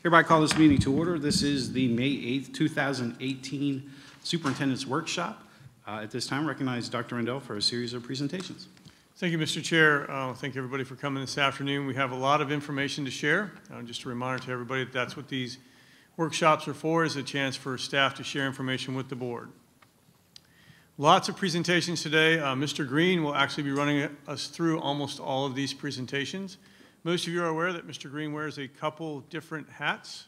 Hereby call this meeting to order. This is the May 8th, 2018 Superintendent's Workshop. At this time, recognize Dr. Rendell for a series of presentations. Thank you, Mr. Chair. Thank you, everybody, for coming this afternoon. We have a lot of information to share. Just a reminder to everybody that that's what these workshops are for, is a chance for staff to share information with the board. Lots of presentations today. Mr. Green will actually be running us through almost all of these presentations. Most of you are aware that Mr. Green wears a couple different hats.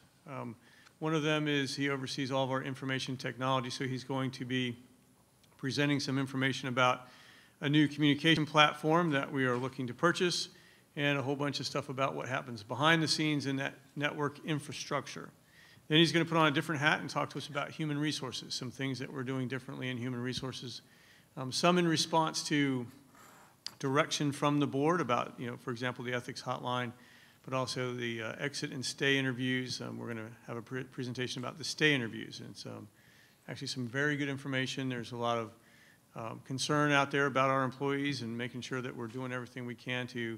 One of them is he oversees all of our information technology, so he's going to be presenting some information about a new communication platform that we are looking to purchase, and a whole bunch of stuff about what happens behind the scenes in that network infrastructure. Then he's going to put on a different hat and talk to us about human resources, some things that we're doing differently in human resources, some in response to direction from the board about, for example, the ethics hotline, but also the exit and stay interviews. We're going to have a presentation about the stay interviews, and it's actually some very good information. There's a lot of concern out there about our employees and making sure that we're doing everything we can to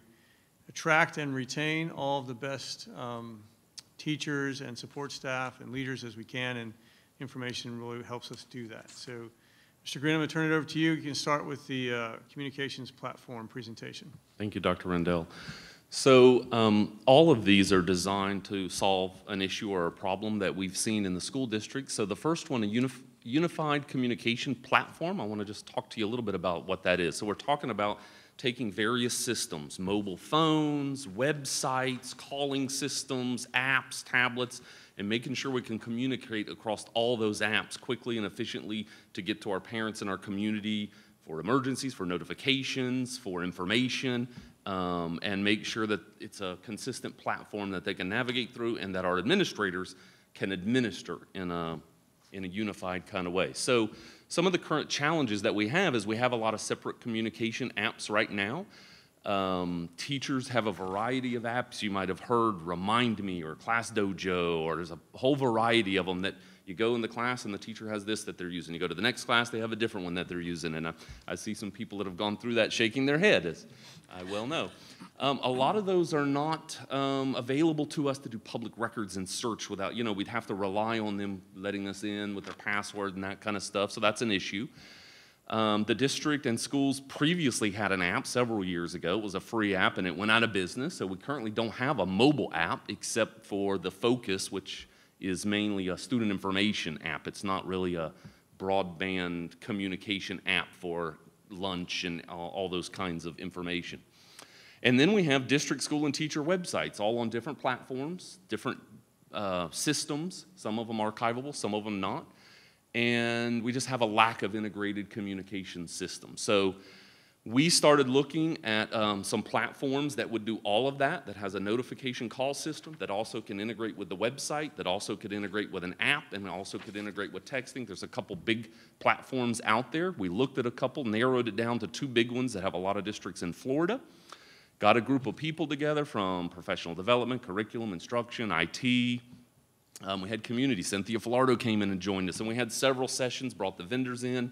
attract and retain all of the best teachers and support staff and leaders as we can, and information really helps us do that. So, Mr. Green, I'm going to turn it over to you. You can start with the communications platform presentation. Thank you, Dr. Rendell. So all of these are designed to solve an issue or a problem that we've seen in the school district. So the first one, a unified communication platform. I want to just talk to you a little bit about what that is. So we're talking about taking various systems, mobile phones, websites, calling systems, apps, tablets, and making sure we can communicate across all those apps quickly and efficiently to get to our parents in our community for emergencies, for notifications, for information, and make sure that it's a consistent platform that they can navigate through and that our administrators can administer in a unified kind of way. So some of the current challenges that we have is we have a lot of separate communication apps right now. Teachers have a variety of apps. You might have heard Remind Me or Class Dojo, or there's a whole variety of them that you go in the class and the teacher has this that they're using. You go to the next class, they have a different one that they're using. And I see some people that have gone through that shaking their head, as I well know. A lot of those are not available to us to do public records and search without, we'd have to rely on them letting us in with their password and that kind of stuff, so that's an issue. The district and schools previously had an app several years ago. It was a free app and it went out of business, so we currently don't have a mobile app except for the Focus, which is mainly a student information app. It's not really a broadband communication app for lunch and all those kinds of information. And then we have district, school, and teacher websites, all on different platforms, different systems. Some of them archivable, some of them not. And we just have a lack of integrated communication systems. So we started looking at some platforms that would do all of that, that has a notification call system, that also can integrate with the website, that also could integrate with an app, and also could integrate with texting. There's a couple big platforms out there. We looked at a couple, narrowed it down to two big ones that have a lot of districts in Florida. Got a group of people together from professional development, curriculum, instruction, IT. We had community. Cynthia Filardo came in and joined us, and we had several sessions, brought the vendors in,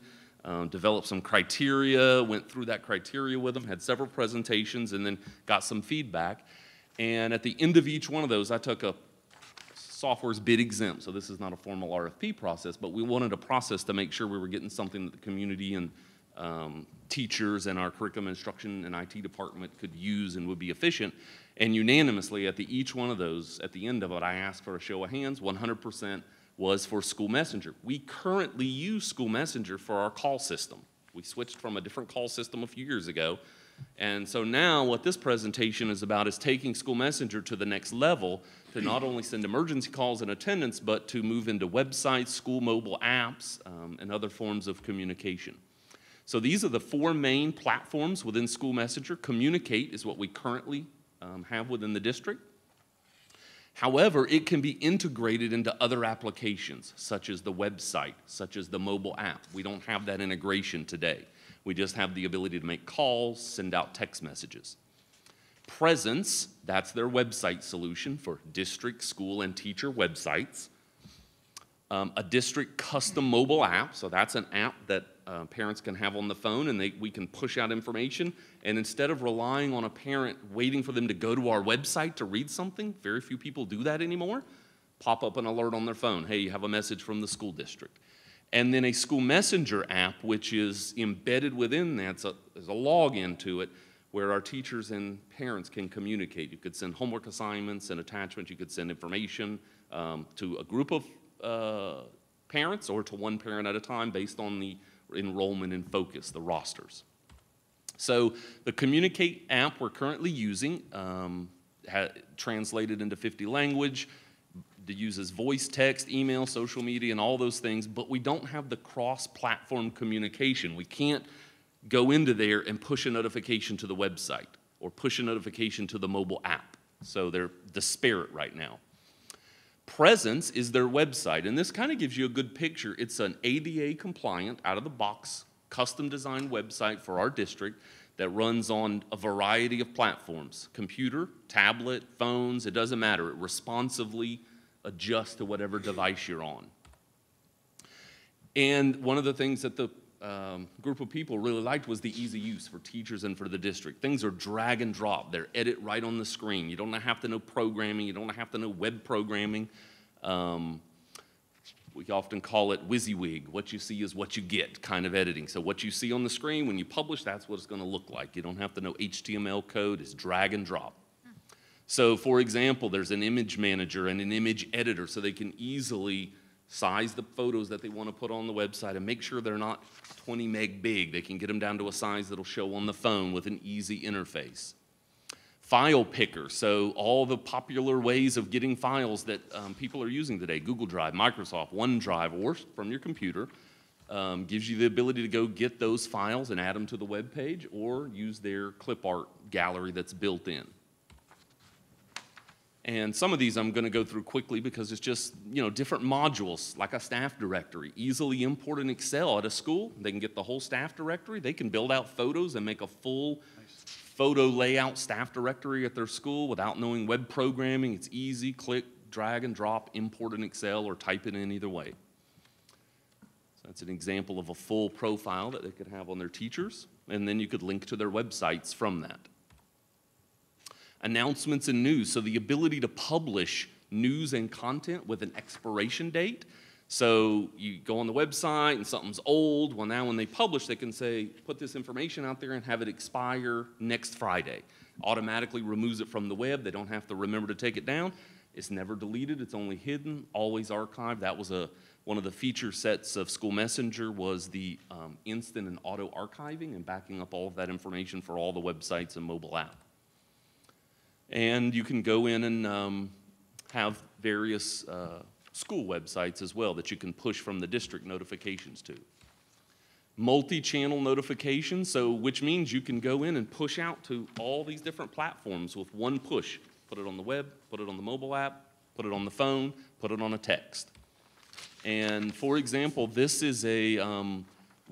developed some criteria, went through that criteria with them, had several presentations, and then got some feedback. And at the end of each one of those, I took a software's bid exempt, so this is not a formal RFP process, but we wanted a process to make sure we were getting something that the community and teachers and our curriculum instruction and IT department could use and would be efficient. And unanimously, at each one of those, at the end of it, I asked for a show of hands. 100% was for School Messenger. We currently use School Messenger for our call system. We switched from a different call system a few years ago. And so now what this presentation is about is taking School Messenger to the next level to not only send emergency calls and attendance, but to move into websites, school mobile apps, and other forms of communication. So these are the four main platforms within School Messenger. Communicate is what we currently have within the district. However, it can be integrated into other applications, such as the website, such as the mobile app. We don't have that integration today. We just have the ability to make calls, send out text messages. Presence, that's their website solution for district, school, and teacher websites. A district custom mobile app, so that's an app that parents can have on the phone, and we can push out information. And instead of relying on a parent waiting for them to go to our website to read something, very few people do that anymore, pop up an alert on their phone. Hey, you have a message from the school district. And then a school messenger app, which is embedded within that, there's a login to it, where our teachers and parents can communicate. You could send homework assignments and attachments. You could send information to a group of parents or to one parent at a time based on the enrollment and focus, the rosters. So the Communicate app we're currently using, translated into 50 language, it uses voice, text, email, social media, and all those things, but we don't have the cross-platform communication. We can't go into there and push a notification to the website or push a notification to the mobile app. So they're disparate right now. Presence is their website, and this kind of gives you a good picture. It's an ADA compliant, out-of-the-box, custom-designed website for our district that runs on a variety of platforms, computer, tablet, phones, it doesn't matter. It responsively adjusts to whatever device you're on. And one of the things that the group of people really liked was the easy use for teachers and for the district. Things are drag and drop. They're edit right on the screen. You don't have to know programming. You don't have to know web programming. We often call it WYSIWYG. What you see is what you get kind of editing. So what you see on the screen when you publish, that's what it's going to look like. You don't have to know HTML code. It's drag and drop. So for example, there's an image manager and an image editor, so they can easily size the photos that they want to put on the website and make sure they're not 20 meg big. They can get them down to a size that'll show on the phone with an easy interface. File picker, so all the popular ways of getting files that people are using today, Google Drive, Microsoft, OneDrive, or from your computer, gives you the ability to go get those files and add them to the web page or use their clip art gallery that's built in. And some of these I'm going to go through quickly because it's just, different modules, like a staff directory. Easily import in Excel at a school. They can get the whole staff directory. They can build out photos and make a full photo layout staff directory at their school without knowing web programming. It's easy, click, drag and drop, import in Excel, or type it in either way. So that's an example of a full profile that they could have on their teachers, and then you could link to their websites from that. Announcements and news, so the ability to publish news and content with an expiration date. So you go on the website and something's old. Well, now when they publish, they can say, put this information out there and have it expire next Friday. Automatically removes it from the web. They don't have to remember to take it down. It's never deleted. It's only hidden, always archived. That was one of the feature sets of School Messenger was the instant and auto archiving and backing up all of that information for all the websites and mobile app. And you can go in and have various school websites as well that you can push from the district notifications to. Multi-channel notifications, so which means you can go in and push out to all these different platforms with one push. Put it on the web, put it on the mobile app, put it on the phone, put it on a text. And for example, this is a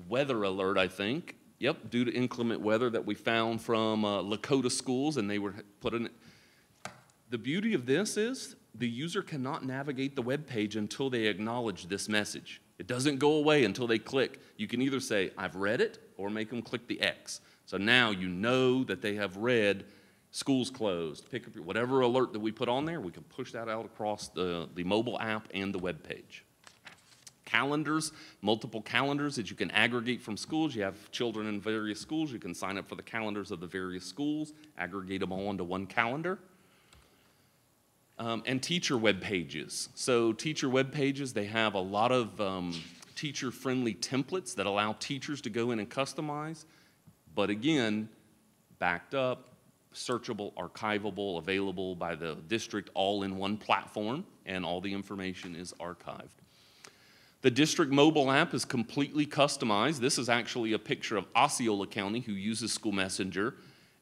weather alert, I think. Yep, due to inclement weather that we found from Lakota schools, and they were putting it. The beauty of this is the user cannot navigate the web page until they acknowledge this message. It doesn't go away until they click. You can either say, I've read it, or make them click the X. So now you know that they have read school's closed, pick up whatever alert that we put on there, we can push that out across the mobile app and the web page. Calendars, multiple calendars that you can aggregate from schools. You have children in various schools. You can sign up for the calendars of the various schools, aggregate them all into one calendar. And teacher web pages. So teacher web pages, they have a lot of teacher-friendly templates that allow teachers to go in and customize. But again, backed up, searchable, archivable, available by the district all in one platform, and all the information is archived. The district mobile app is completely customized. This is actually a picture of Osceola County, who uses School Messenger.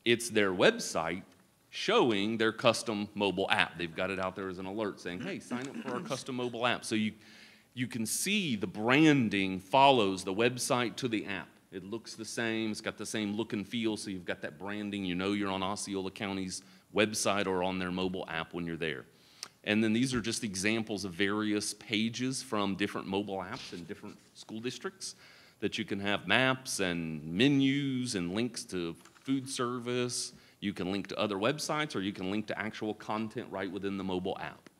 It's their website showing their custom mobile app. They've got it out there as an alert saying, hey, sign up for our custom mobile app. So you can see the branding follows the website to the app. It looks the same. It's got the same look and feel, so you've got that branding. You know you're on Osceola County's website or on their mobile app when you're there. And then these are just examples of various pages from different mobile apps in different school districts that you can have maps and menus and links to food service. You can link to other websites, or you can link to actual content right within the mobile app.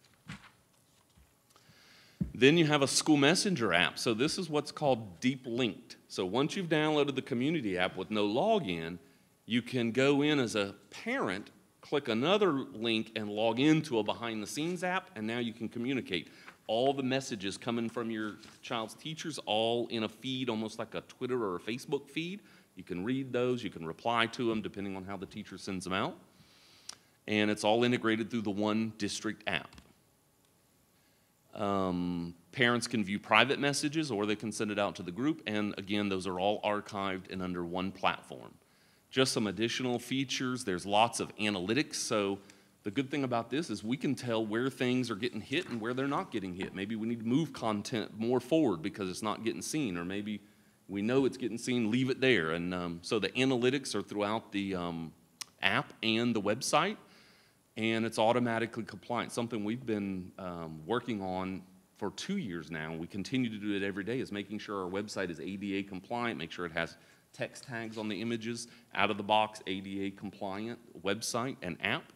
Then you have a school messenger app. So this is what's called deep linked. So once you've downloaded the community app with no login, you can go in as a parent, click another link, and log into a behind the scenes app, and now you can communicate. All the messages coming from your child's teachers, all in a feed, almost like a Twitter or a Facebook feed. You can read those, you can reply to them depending on how the teacher sends them out. And it's all integrated through the One District app. Parents can view private messages or they can send it out to the group, and again, those are all archived and under one platform. Just some additional features, there's lots of analytics, so the good thing about this is we can tell where things are getting hit and where they're not getting hit. Maybe we need to move content more forward because it's not getting seen, or maybe we know it's getting seen, leave it there. And so the analytics are throughout the app and the website, and it's automatically compliant. Something we've been working on for 2 years now. We continue to do it every day, is making sure our website is ADA compliant, make sure it has text tags on the images, out of the box ADA compliant website and app.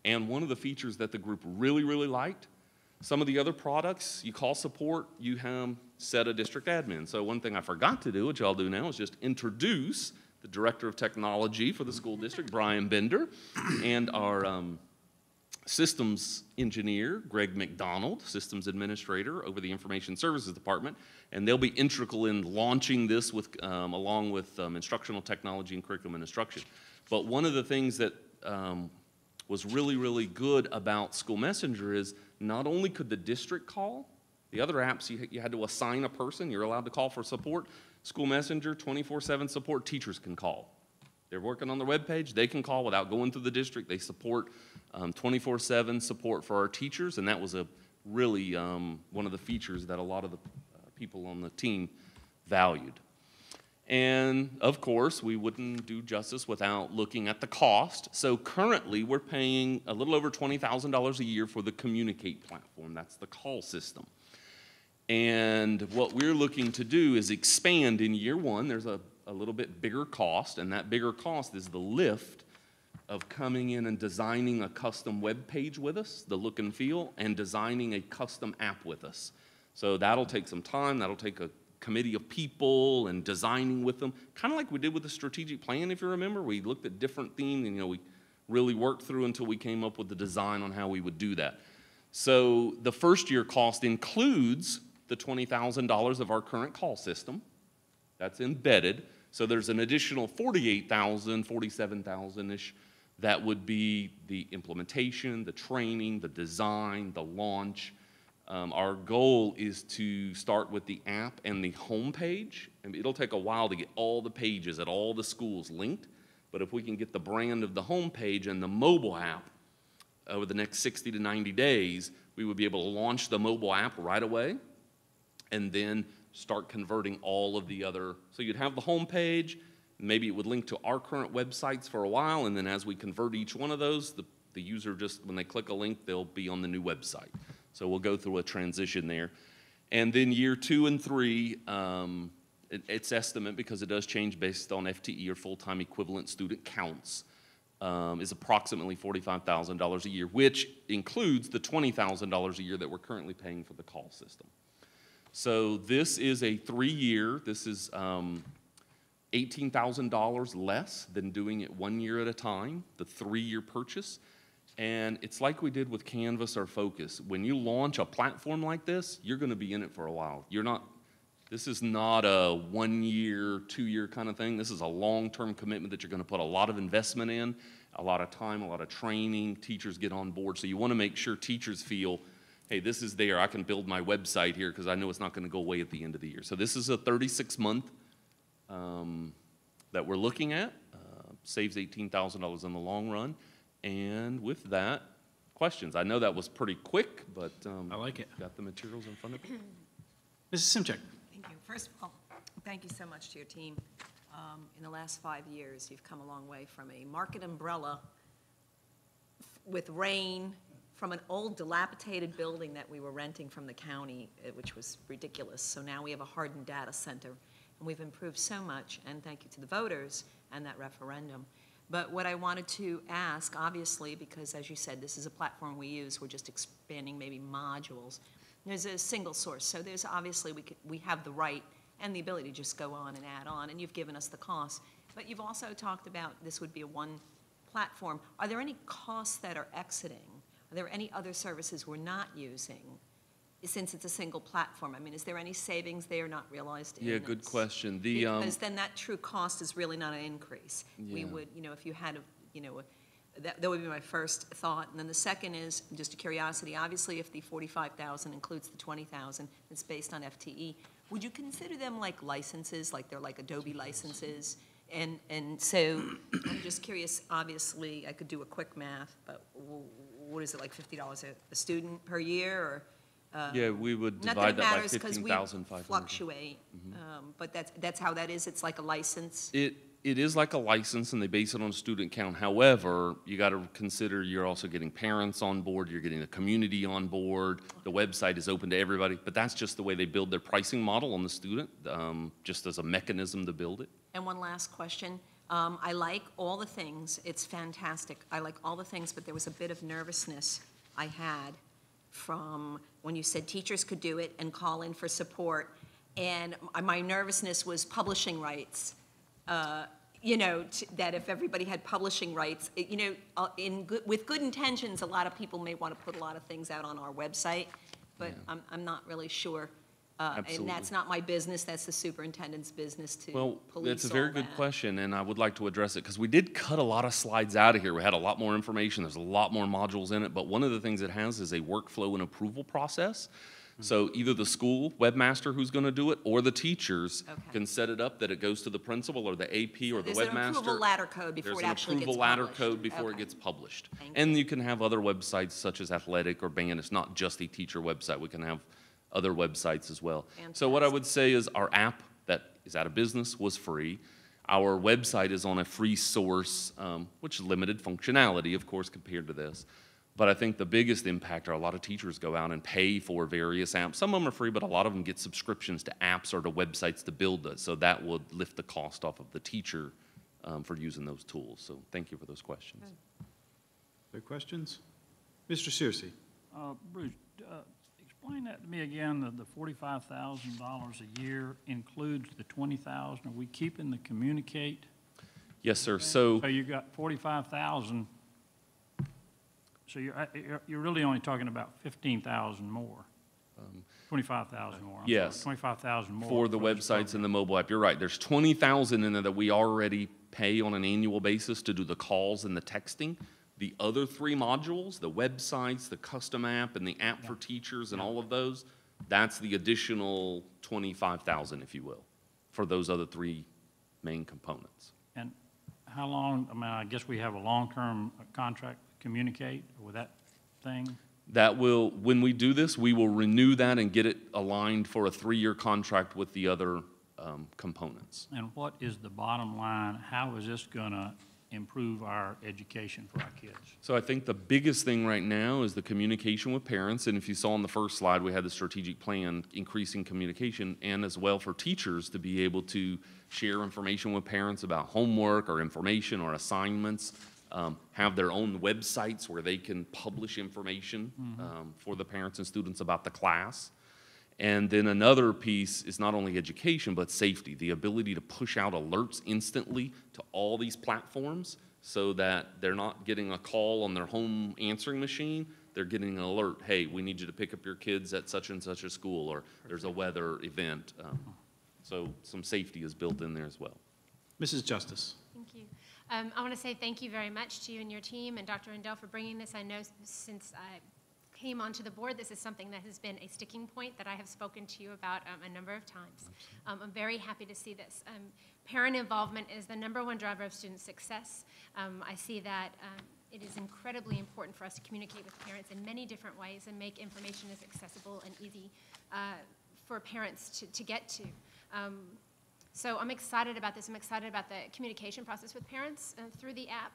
And one of the features that the group really, really liked, some of the other products, you call support, you have set a district admin. So one thing I forgot to do, which I'll do now, is just introduce the Director of Technology for the school district, Brian Bender, and our systems engineer, Greg McDonald, systems administrator over the Information Services Department, and they'll be integral in launching this with, along with instructional technology and curriculum and instruction. But one of the things that was really, really good about School Messenger is not only could the district call, the other apps you had to assign a person, you're allowed to call for support. School Messenger, 24/7 support, teachers can call. They're working on their webpage, they can call without going through the district. They support 24/7 support for our teachers, and that was a really one of the features that a lot of the people on the team valued. And of course, we wouldn't do justice without looking at the cost. So currently, we're paying a little over $20,000 a year for the Communicate platform. That's the call system. And what we're looking to do is expand in year one. There's a little bit bigger cost, and that bigger cost is the lift of coming in and designing a custom web page with us, the look and feel, and designing a custom app with us. So that'll take some time. That'll take a committee of people and designing with them, kind of like we did with the strategic plan, if you remember. We looked at different themes, and we really worked through until we came up with the design on how we would do that. So the first year cost includes the $20,000 of our current call system. That's embedded. So there's an additional $48,000, $47,000-ish that would be the implementation, the training, the design, the launch. Our goal is to start with the app and the home page. And it'll take a while to get all the pages at all the schools linked, but if we can get the brand of the home page and the mobile app over the next 60 to 90 days, we would be able to launch the mobile app right away and then start converting all of the other. So you'd have the home page, maybe it would link to our current websites for a while, and then as we convert each one of those, the user just, when they click a link, they'll be on the new website. So we'll go through a transition there. And then year 2 and 3, it's estimate, because it does change based on FTE or full-time equivalent student counts, is approximately $45,000 a year, which includes the $20,000 a year that we're currently paying for the call system. So this is a 3-year, this is $18,000 less than doing it 1 year at a time, the 3-year purchase. And it's like we did with Canvas or Focus. When you launch a platform like this, you're gonna be in it for a while. This is not a 1 year, 2 year kind of thing. This is a long-term commitment that you're gonna put a lot of investment in, a lot of time, a lot of training, teachers get on board. So you wanna make sure teachers feel, hey, this is there, I can build my website here because I know it's not gonna go away at the end of the year. So this is a 36-month that we're looking at, saves $18,000 in the long run. And with that, questions. I know that was pretty quick, but I like it. Got the materials in front of you. Mrs. Simchek. Thank you. First of all, thank you so much to your team. In the last 5 years, you've come a long way from a market umbrella with rain, from an old dilapidated building that we were renting from the county, which was ridiculous. So now we have a hardened data center, and we've improved so much, and thank you to the voters and that referendum. But what I wanted to ask, obviously, because as you said, this is a platform we use, we're just expanding maybe modules. there's a single source, so there's obviously we have the right and the ability to just go on and add on, and you've given us the cost. But you've also talked about this would be a one platform. Are there any costs that are exiting? Are there any other services we're not using since it's a single platform? I mean, is there any savings they are not realized in Yeah, good this? question. Because then that true cost is really not an increase. We Yeah. would, if you had that would be my first thought. And then the second is, just a curiosity, obviously if the 45,000 includes the 20,000, it's based on FTE, would you consider them like licenses, like they're like Adobe licenses? And so I'm just curious, obviously, I could do a quick math, but what is it, like $50 a student per year, or? Yeah, we would Not divide that it that by matters, because we 15,500. fluctuate, but that's how that is, it's like a license? It is like a license, and they base it on student count. However, you got to consider you're also getting parents on board, you're getting the community on board. The website is open to everybody, but that's just the way they build their pricing model on the student, just as a mechanism to build it. And one last question. I like all the things. It's fantastic. I like all the things, but there was a bit of nervousness I had from when you said teachers could do it and call in for support. And my nervousness was publishing rights. That if everybody had publishing rights, with good intentions, a lot of people may want to put a lot of things out on our website, but Yeah. I'm not really sure. Absolutely. And that's not my business, that's the superintendent's business to Well, police that's a very all good that. question, and I would like to address it, because we did cut a lot of slides out of here. We had a lot more information, there's a lot more modules in it, but one of the things it has is a workflow and approval process. So either the school webmaster who's going to do it, or the teachers Okay. can set it up that it goes to the principal or the AP or the There's webmaster. an approval ladder code before it actually gets There's an approval ladder published. code before it Okay. gets published. Thank And you can have other websites such as athletic or band. It's not just a teacher website. We can have other websites as well. So what I would say is our app that is out of business was free. Our website is on a free source, which is limited functionality, of course, compared to this. But I think the biggest impact are a lot of teachers go out and pay for various apps. Some of them are free, but a lot of them get subscriptions to apps or to websites to build it. So that would lift the cost off of the teacher for using those tools. So thank you for those questions. Other questions? Mr. Searcy? Bruce, explain that to me again, the $45,000 a year includes the $20,000. Are we keeping the communicate? Yes, sir. So So you got $45,000. So you're really only talking about 15,000 more, 25,000 more. I'm sorry, yes. 25,000 more. for the this websites and program. the mobile app, you're right. There's 20,000 in there that we already pay on an annual basis to do the calls and the texting. The other three modules, the websites, the custom app, and the app for teachers and all of those, that's the additional 25,000, if you will, for those other three main components. And how long, I mean, I guess we have a long-term contract to communicate with that thing? That will, when we do this, we will renew that and get it aligned for a 3-year contract with the other components. And what is the bottom line? How is this going to improve our education for our kids? So I think the biggest thing right now is the communication with parents, and if you saw on the first slide, we had the strategic plan, increasing communication, and as well for teachers to be able to share information with parents about homework or information or assignments, have their own websites where they can publish information for the parents and students about the class. And then another piece is not only education, but safety, the ability to push out alerts instantly to all these platforms so that they're not getting a call on their home answering machine, they're getting an alert, hey, we need you to pick up your kids at such and such a school, or there's a weather event. So some safety is built in there as well. Mrs. Justice? Thank you. I want to say thank you very much to you and your team and Dr. Rendell for bringing this. I know since I came onto the board, this is something that has been a sticking point that I have spoken to you about a number of times. I'm very happy to see this. Parent involvement is the #1 driver of student success. I see that it is incredibly important for us to communicate with parents in many different ways and make information as accessible and easy for parents to get to. So I'm excited about this. I'm excited about the communication process with parents through the app.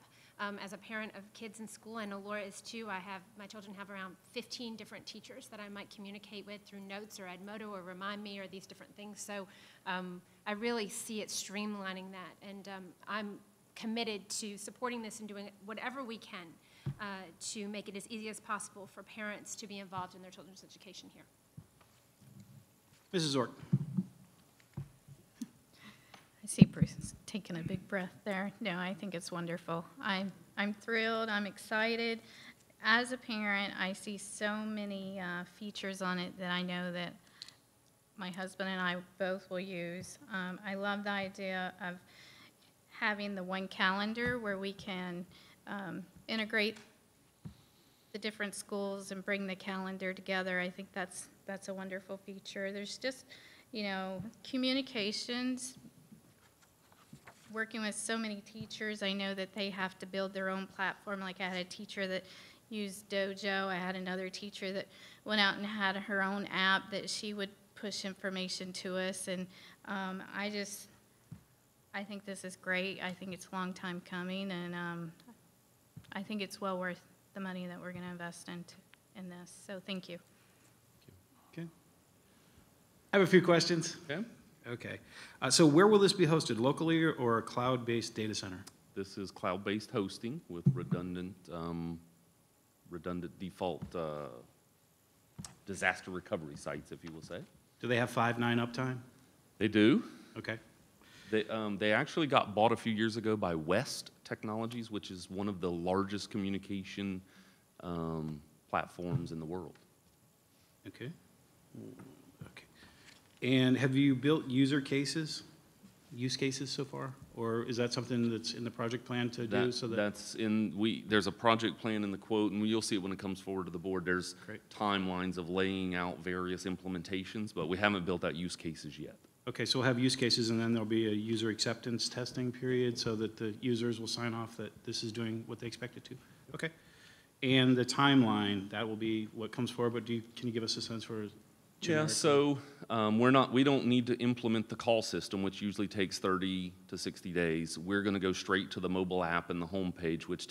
As a parent of kids in school, I know Laura is too. My children have around 15 different teachers that I might communicate with through notes or Edmodo or Remind Me or these different things. So I really see it streamlining that. And I'm committed to supporting this and doing whatever we can to make it as easy as possible for parents to be involved in their children's education here. Mrs. Zork. I see Bruce is taking a big breath there. No, I think it's wonderful. I'm thrilled. I'm excited. As a parent, I see so many features on it that I know that my husband and I both will use. I love the idea of having the one calendar where we can integrate the different schools and bring the calendar together. I think that's a wonderful feature. There's just, communications. Working with so many teachers, I know that they have to build their own platform. Like I had a teacher that used Dojo. I had another teacher that went out and had her own app that she would push information to us. And I think this is great. I think it's a long time coming, and I think it's well worth the money that we're going to invest in this. So thank you. Okay. I have a few questions. Okay. Okay. So where will this be hosted, locally or a cloud-based data center? This is cloud-based hosting with redundant default disaster recovery sites, if you will say. Do they have 5.9 uptime? They do. Okay. They actually got bought a few years ago by West Technologies, which is one of the largest communication platforms in the world. Okay. Okay. And have you built use cases so far? Or is that something that's in the project plan to do? There's a project plan in the quote, and you'll see it when it comes forward to the board. There's timelines of laying out various implementations, but we haven't built out use cases yet. Okay, so we'll have use cases, and then there'll be a user acceptance testing period so that the users will sign off that this is doing what they expect it to. Okay. And the timeline, that will be what comes forward, but can you give us a sense for Yeah, so we don't need to implement the call system, which usually takes 30 to 60 days. We're going to go straight to the mobile app and the homepage, which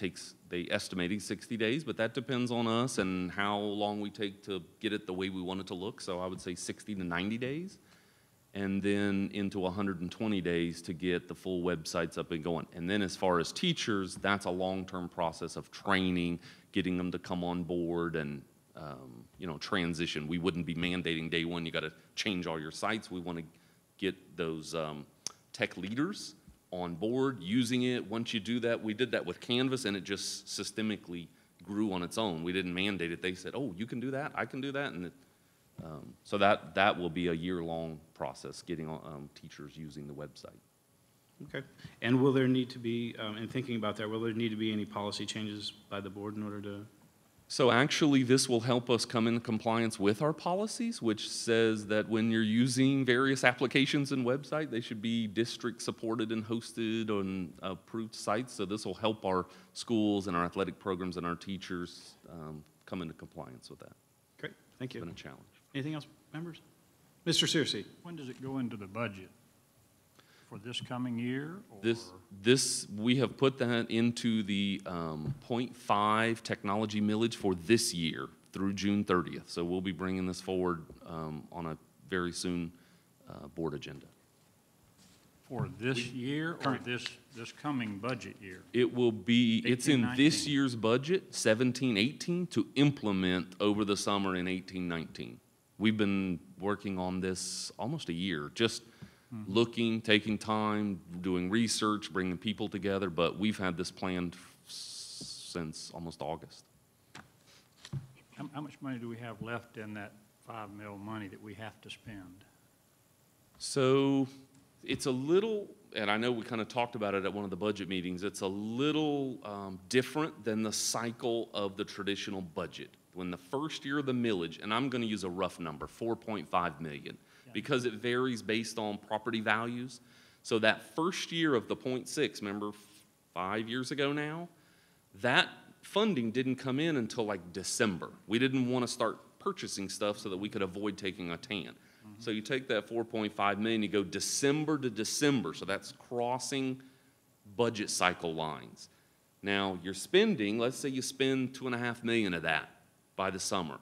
they estimating 60 days, but that depends on us and how long we take to get it the way we want it to look. So I would say 60 to 90 days, and then into 120 days to get the full websites up and going. And then as far as teachers, that's a long-term process of training, getting them to come on board and transition. We wouldn't be mandating day one, you got to change all your sites. We want to get those tech leaders on board using it. Once you do that, we did that with Canvas, and it just systemically grew on its own. We didn't mandate it. They said, oh, you can do that, I can do that. And so that will be a year-long process, getting teachers using the website. Okay. And will there need to be, in thinking about that, will there need to be any policy changes by the board in order to? So actually, this will help us come in compliance with our policies, which says that when you're using various applications and website, they should be district supported and hosted on approved sites. So this will help our schools and our athletic programs and our teachers come into compliance with that. Great, thank you. It's been a challenge. Anything else, members? Mr. Searcy. When does it go into the budget? For this coming year? Or? We have put that into the 0.5 technology millage for this year through June 30th. So we'll be bringing this forward on a very soon board agenda. For this year or this coming budget year? It will be, it's in 18-19. this year's budget, 17-18, to implement over the summer in 18-19. We've been working on this almost a year, just looking, taking time, doing research, bringing people together, but we've had this planned since almost August. How much money do we have left in that $5 million money that we have to spend? So it's a little, and I know we kind of talked about it at one of the budget meetings, it's a little different than the cycle of the traditional budget. When the first year of the millage, and I'm going to use a rough number, 4.5 million. Because it varies based on property values. So that first year of the 0.6, remember 5 years ago now, that funding didn't come in until like December. We didn't want to start purchasing stuff so that we could avoid taking a tan. So you take that 4.5 million, you go December to December, so that's crossing budget cycle lines. Now you're spending, let's say you spend 2.5 million of that by the summer,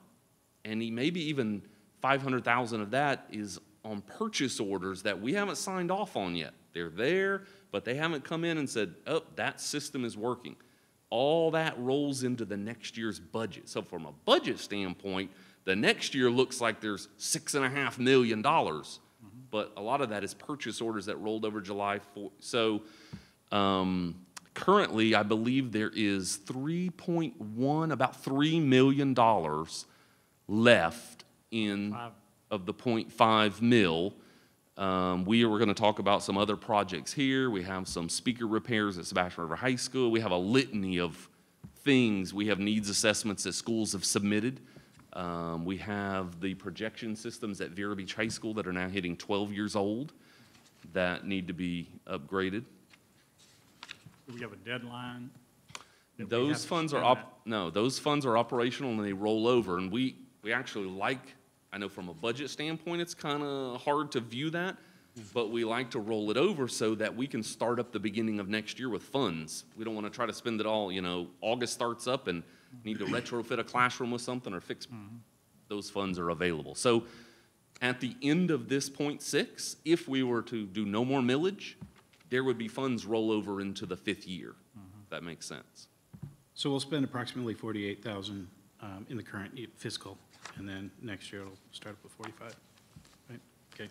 and maybe even 500,000 of that is on purchase orders that we haven't signed off on yet. They're there, but they haven't come in and said, oh, that system is working. All that rolls into the next year's budget. So from a budget standpoint, The next year looks like there's $6.5 million, but a lot of that is purchase orders that rolled over July 4. So currently, I believe there is about $3 million left of the 0.5 mil. We were going to talk about some other projects here. We have some speaker repairs at Sebastian River High School. We have a litany of things. We have needs assessments that schools have submitted. We have the projection systems at Vera Beach High School that are now hitting 12 years old that need to be upgraded. Do we have a deadline? that we have Those to funds are spend that? no, those funds are operational and they roll over. And we actually like, I know from a budget standpoint, it's kind of hard to view that, but we like to roll it over so that we can start up the beginning of next year with funds. We don't want to try to spend it all, August starts up and need to retrofit a classroom with something or fix, those funds are available. So at the end of this 0.6, if we were to do no more millage, there would be funds roll over into the 5th year, if that makes sense. So we'll spend approximately 48,000 in the current fiscal, and then next year it'll start up with 45, right? Okay.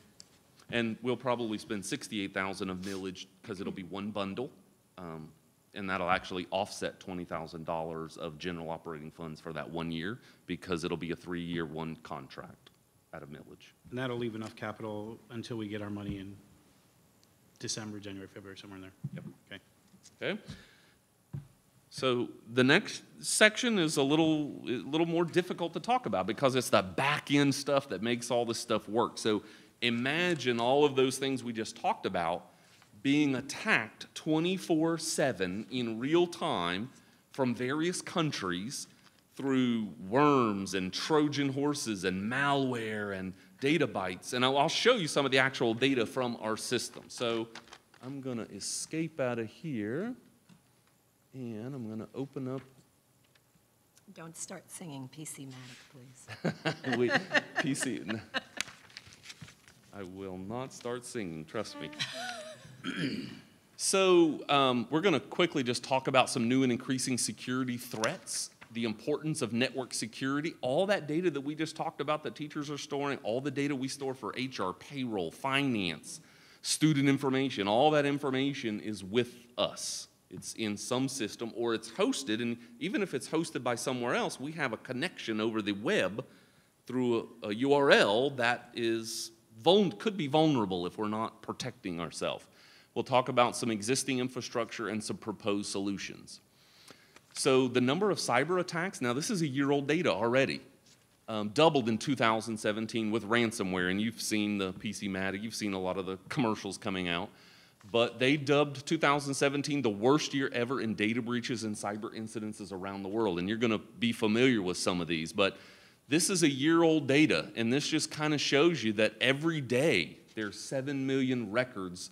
And we'll probably spend 68,000 of millage because it'll be one bundle, and that'll actually offset $20,000 of general operating funds for that 1 year because it'll be a 3-year one contract at a millage. And that'll leave enough capital until we get our money in December, January, February, somewhere in there? Yep. Okay. Okay? So the next section is a little more difficult to talk about because it's the back end stuff that makes all this stuff work. So imagine all of those things we just talked about being attacked 24/7 in real time from various countries through worms and Trojan horses and malware and data bytes. And I'll show you some of the actual data from our system. So I'm going to escape out of here. And I'm going to open up. Don't start singing PC Matic, please. PC. I will not start singing, trust me. So we're going to quickly just talk about some new and increasing security threats, the importance of network security, all that data that we just talked about that teachers are storing, all the data we store for HR, payroll, finance, student information, all that information is with us. It's in some system or it's hosted, and even if it's hosted by somewhere else, we have a connection over the web through a URL that could be vulnerable if we're not protecting ourselves. We'll talk about some existing infrastructure and some proposed solutions. So the number of cyber attacks, now this is a year-old data already, doubled in 2017 with ransomware, and you've seen the PC Matic, you've seen a lot of the commercials coming out. But they dubbed 2017 the worst year ever in data breaches and cyber incidences around the world. And you're going to be familiar with some of these. But this is a year-old data, and this just kind of shows you that every day there's 7 million records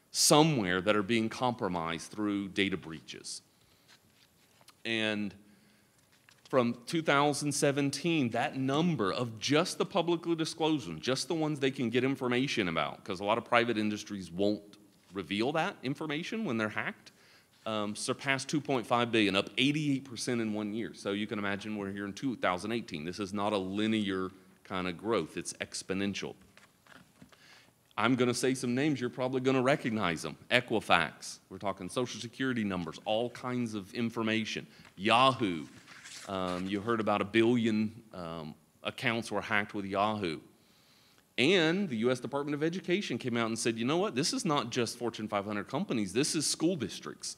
somewhere that are being compromised through data breaches. And from 2017, that number of just the publicly disclosed, just the ones they can get information about, because a lot of private industries won't reveal that information when they're hacked, surpassed 2.5 billion, up 88% in 1 year. So you can imagine we're here in 2018. This is not a linear kind of growth. It's exponential. I'm going to say some names. You're probably going to recognize them. Equifax. We're talking Social Security numbers, all kinds of information. Yahoo. You heard about 1 billion accounts were hacked with Yahoo. And the U.S. Department of Education came out and said, you know what, this is not just Fortune 500 companies, this is school districts.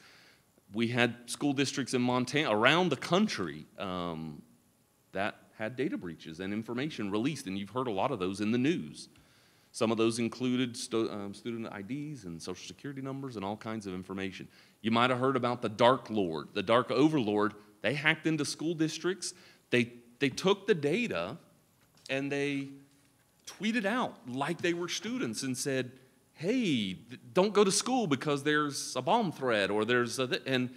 We had school districts in Montana, around the country, that had data breaches and information released, and you've heard a lot of those in the news. Some of those included student IDs and social security numbers and all kinds of information. You might have heard about the Dark Lord, the Dark Overlord. They hacked into school districts. They took the data and they tweeted out like they were students and said, hey, don't go to school because there's a bomb threat or and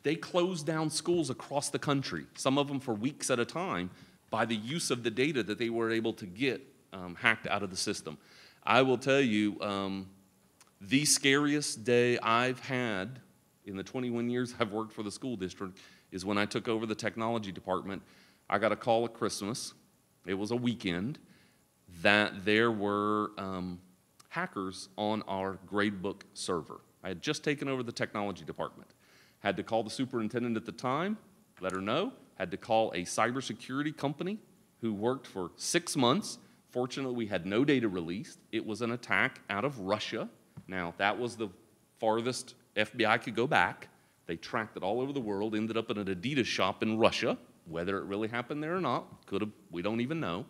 they closed down schools across the country, some of them for weeks at a time, by the use of the data that they were able to get hacked out of the system. I will tell you, the scariest day I've had in the 21 years I've worked for the school district is when I took over the technology department. I got a call at Christmas. it was a weekend, that there were hackers on our gradebook server. I had just taken over the technology department. Had to call the superintendent at the time, let her know, had to call a cybersecurity company who worked for 6 months. Fortunately, we had no data released. It was an attack out of Russia. Now, that was the farthest FBI could go back. They tracked it all over the world, ended up in an Adidas shop in Russia. Whether it really happened there or not, could have, we don't even know.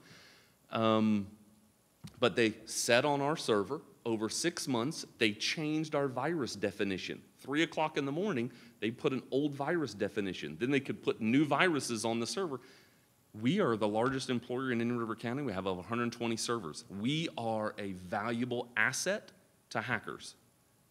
But they set on our server. Over 6 months, they changed our virus definition. 3 o'clock in the morning, they put an old virus definition. Then they could put new viruses on the server. We are the largest employer in Indian River County. We have over 120 servers. We are a valuable asset to hackers.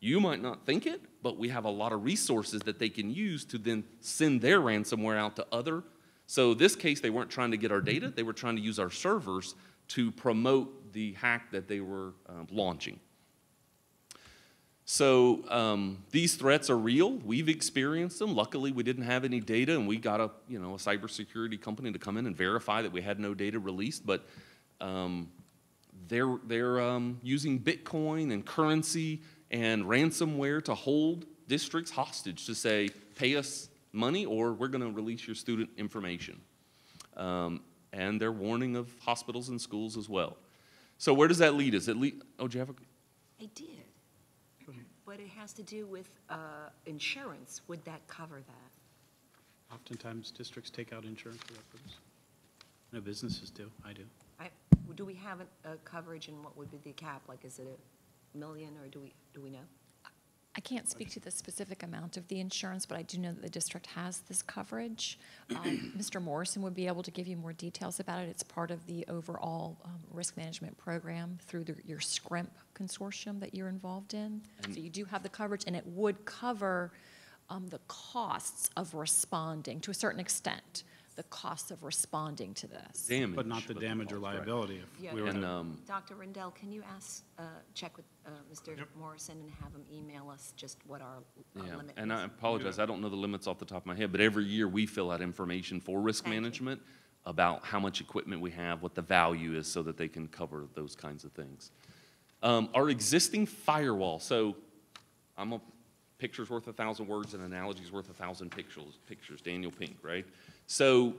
You might not think it, but we have a lot of resources that they can use to then send their ransomware out to other. So this case, they weren't trying to get our data. They were trying to use our servers to promote the hack that they were launching. So these threats are real. We've experienced them. Luckily, we didn't have any data, and we got a cybersecurity company to come in and verify that we had no data released. But they're using Bitcoin and currency and ransomware to hold districts hostage, to say, pay us money or we're going to release your student information. And they're warning of hospitals and schools as well. So where does that lead us? Oh, do you have a? I did. But it has to do with insurance. Would that cover that? Oftentimes, districts take out insurance for that purpose. No, businesses do. I do. Do we have a coverage, and what would be the cap? Like, is it $1 million, or do we know? I can't speak to the specific amount of the insurance, but I do know that the district has this coverage. Mr. Morrison would be able to give you more details about it. It's part of the overall risk management program through your SCRIMP consortium that you're involved in. So you do have the coverage, and it would cover the costs of responding, to a certain extent, the costs of responding to this. Damage. But not the damage or liability. Yeah. If we were to Dr. Rendell, can you check with Mr. Morrison and have him email us just what our limit is? And I apologize, I don't know the limits off the top of my head, but every year we fill out information for risk Thank you. management about how much equipment we have, what the value is, so that they can cover those kinds of things. Our existing firewall, so I'm a picture's worth 1,000 words and analogy's worth 1,000 pictures, Daniel Pink, right? So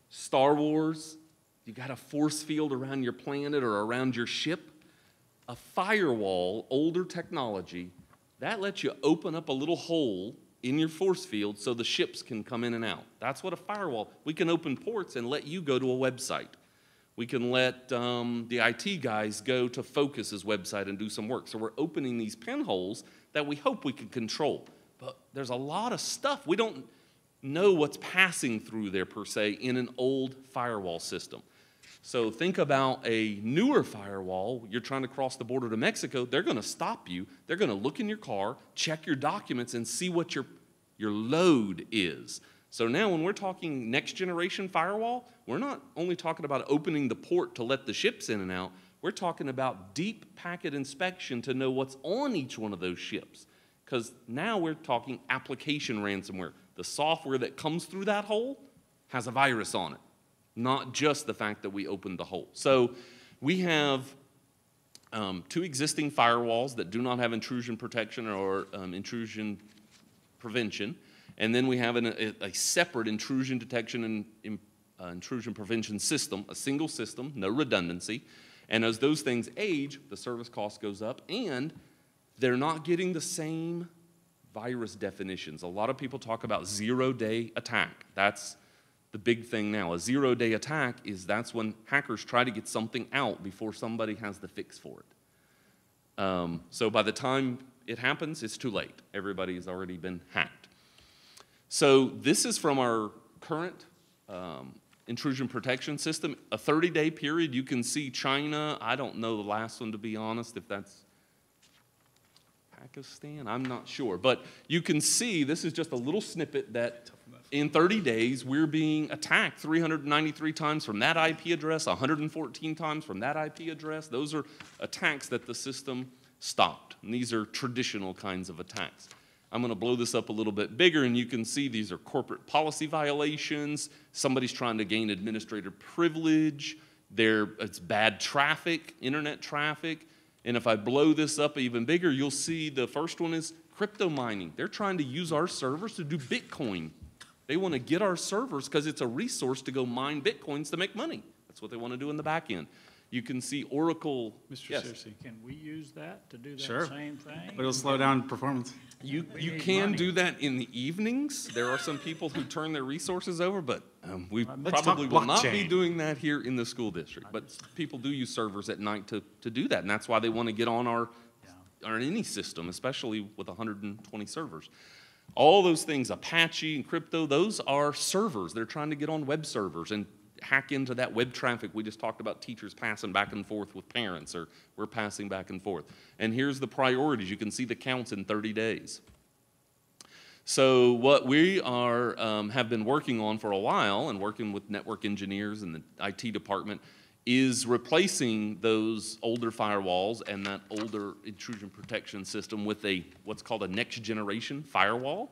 Star Wars, you got a force field around your planet or around your ship. A firewall, older technology, that lets you open up a little hole in your force field so the ships can come in and out. That's what a firewall, we can open ports and let you go to a website. We can let the IT guys go to Focus's website and do some work. So we're opening these pinholes that we hope we can control. But there's a lot of stuff. We don't know what's passing through there, per se, in an old firewall system. So think about a newer firewall. You're trying to cross the border to Mexico. They're going to stop you. They're going to look in your car, check your documents, and see what your load is. So now when we're talking next generation firewall, we're not only talking about opening the port to let the ships in and out. We're talking about deep packet inspection to know what's on each one of those ships. Because now we're talking application ransomware. The software that comes through that hole has a virus on it, not just the fact that we opened the hole. So we have 2 existing firewalls that do not have intrusion protection or intrusion prevention. And then we have a separate intrusion detection and intrusion prevention system, a single system, no redundancy. And as those things age, the service cost goes up, and they're not getting the same virus definitions. A lot of people talk about zero-day attack. That's the big thing now. A zero-day attack that's when hackers try to get something out before somebody has the fix for it. So by the time it happens, it's too late. Everybody's already been hacked. So this is from our current intrusion protection system. A 30-day period, you can see China. I don't know the last one, to be honest, if that's Pakistan, I'm not sure. But you can see, this is just a little snippet that in 30 days, we're being attacked 393 times from that IP address, 114 times from that IP address. Those are attacks that the system stopped. And these are traditional kinds of attacks. I'm going to blow this up a little bit bigger, and you can see these are corporate policy violations. Somebody's trying to gain administrative privilege. It's bad traffic, internet traffic. And if I blow this up even bigger, you'll see the first one is crypto mining. They're trying to use our servers to do Bitcoin. They want to get our servers because it's a resource to go mine Bitcoins to make money. That's what they want to do in the back end. You can see Oracle. Mr. Yes. Searcy. Can we use that to do Sure. that same thing? But it'll slow down performance. You need can money. do that in the evenings. There are some people who turn their resources over, but we Let's probably talk will not be blockchain. doing that here in the school district. But people do use servers at night to do that, and that's why they want to get on our any system, especially with 120 servers. All those things, Apache and crypto, those are servers. They're trying to get on web servers and hack into that web traffic. We just talked about teachers passing back and forth with parents, or we're passing back and forth. And here's the priorities. You can see the counts in 30 days. So what we are have been working on for a while, and working with network engineers and the IT department, is replacing those older firewalls and that older intrusion protection system with what's called a next generation firewall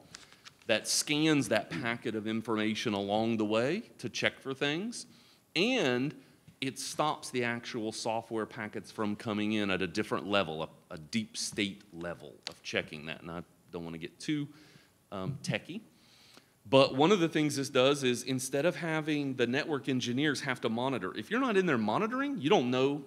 that scans that packet of information along the way to check for things, and it stops the actual software packets from coming in at a different level, a deep state level of checking that. And I don't want to get too techie. But one of the things this does is, instead of having the network engineers have to monitor, if you're not in there monitoring, you don't know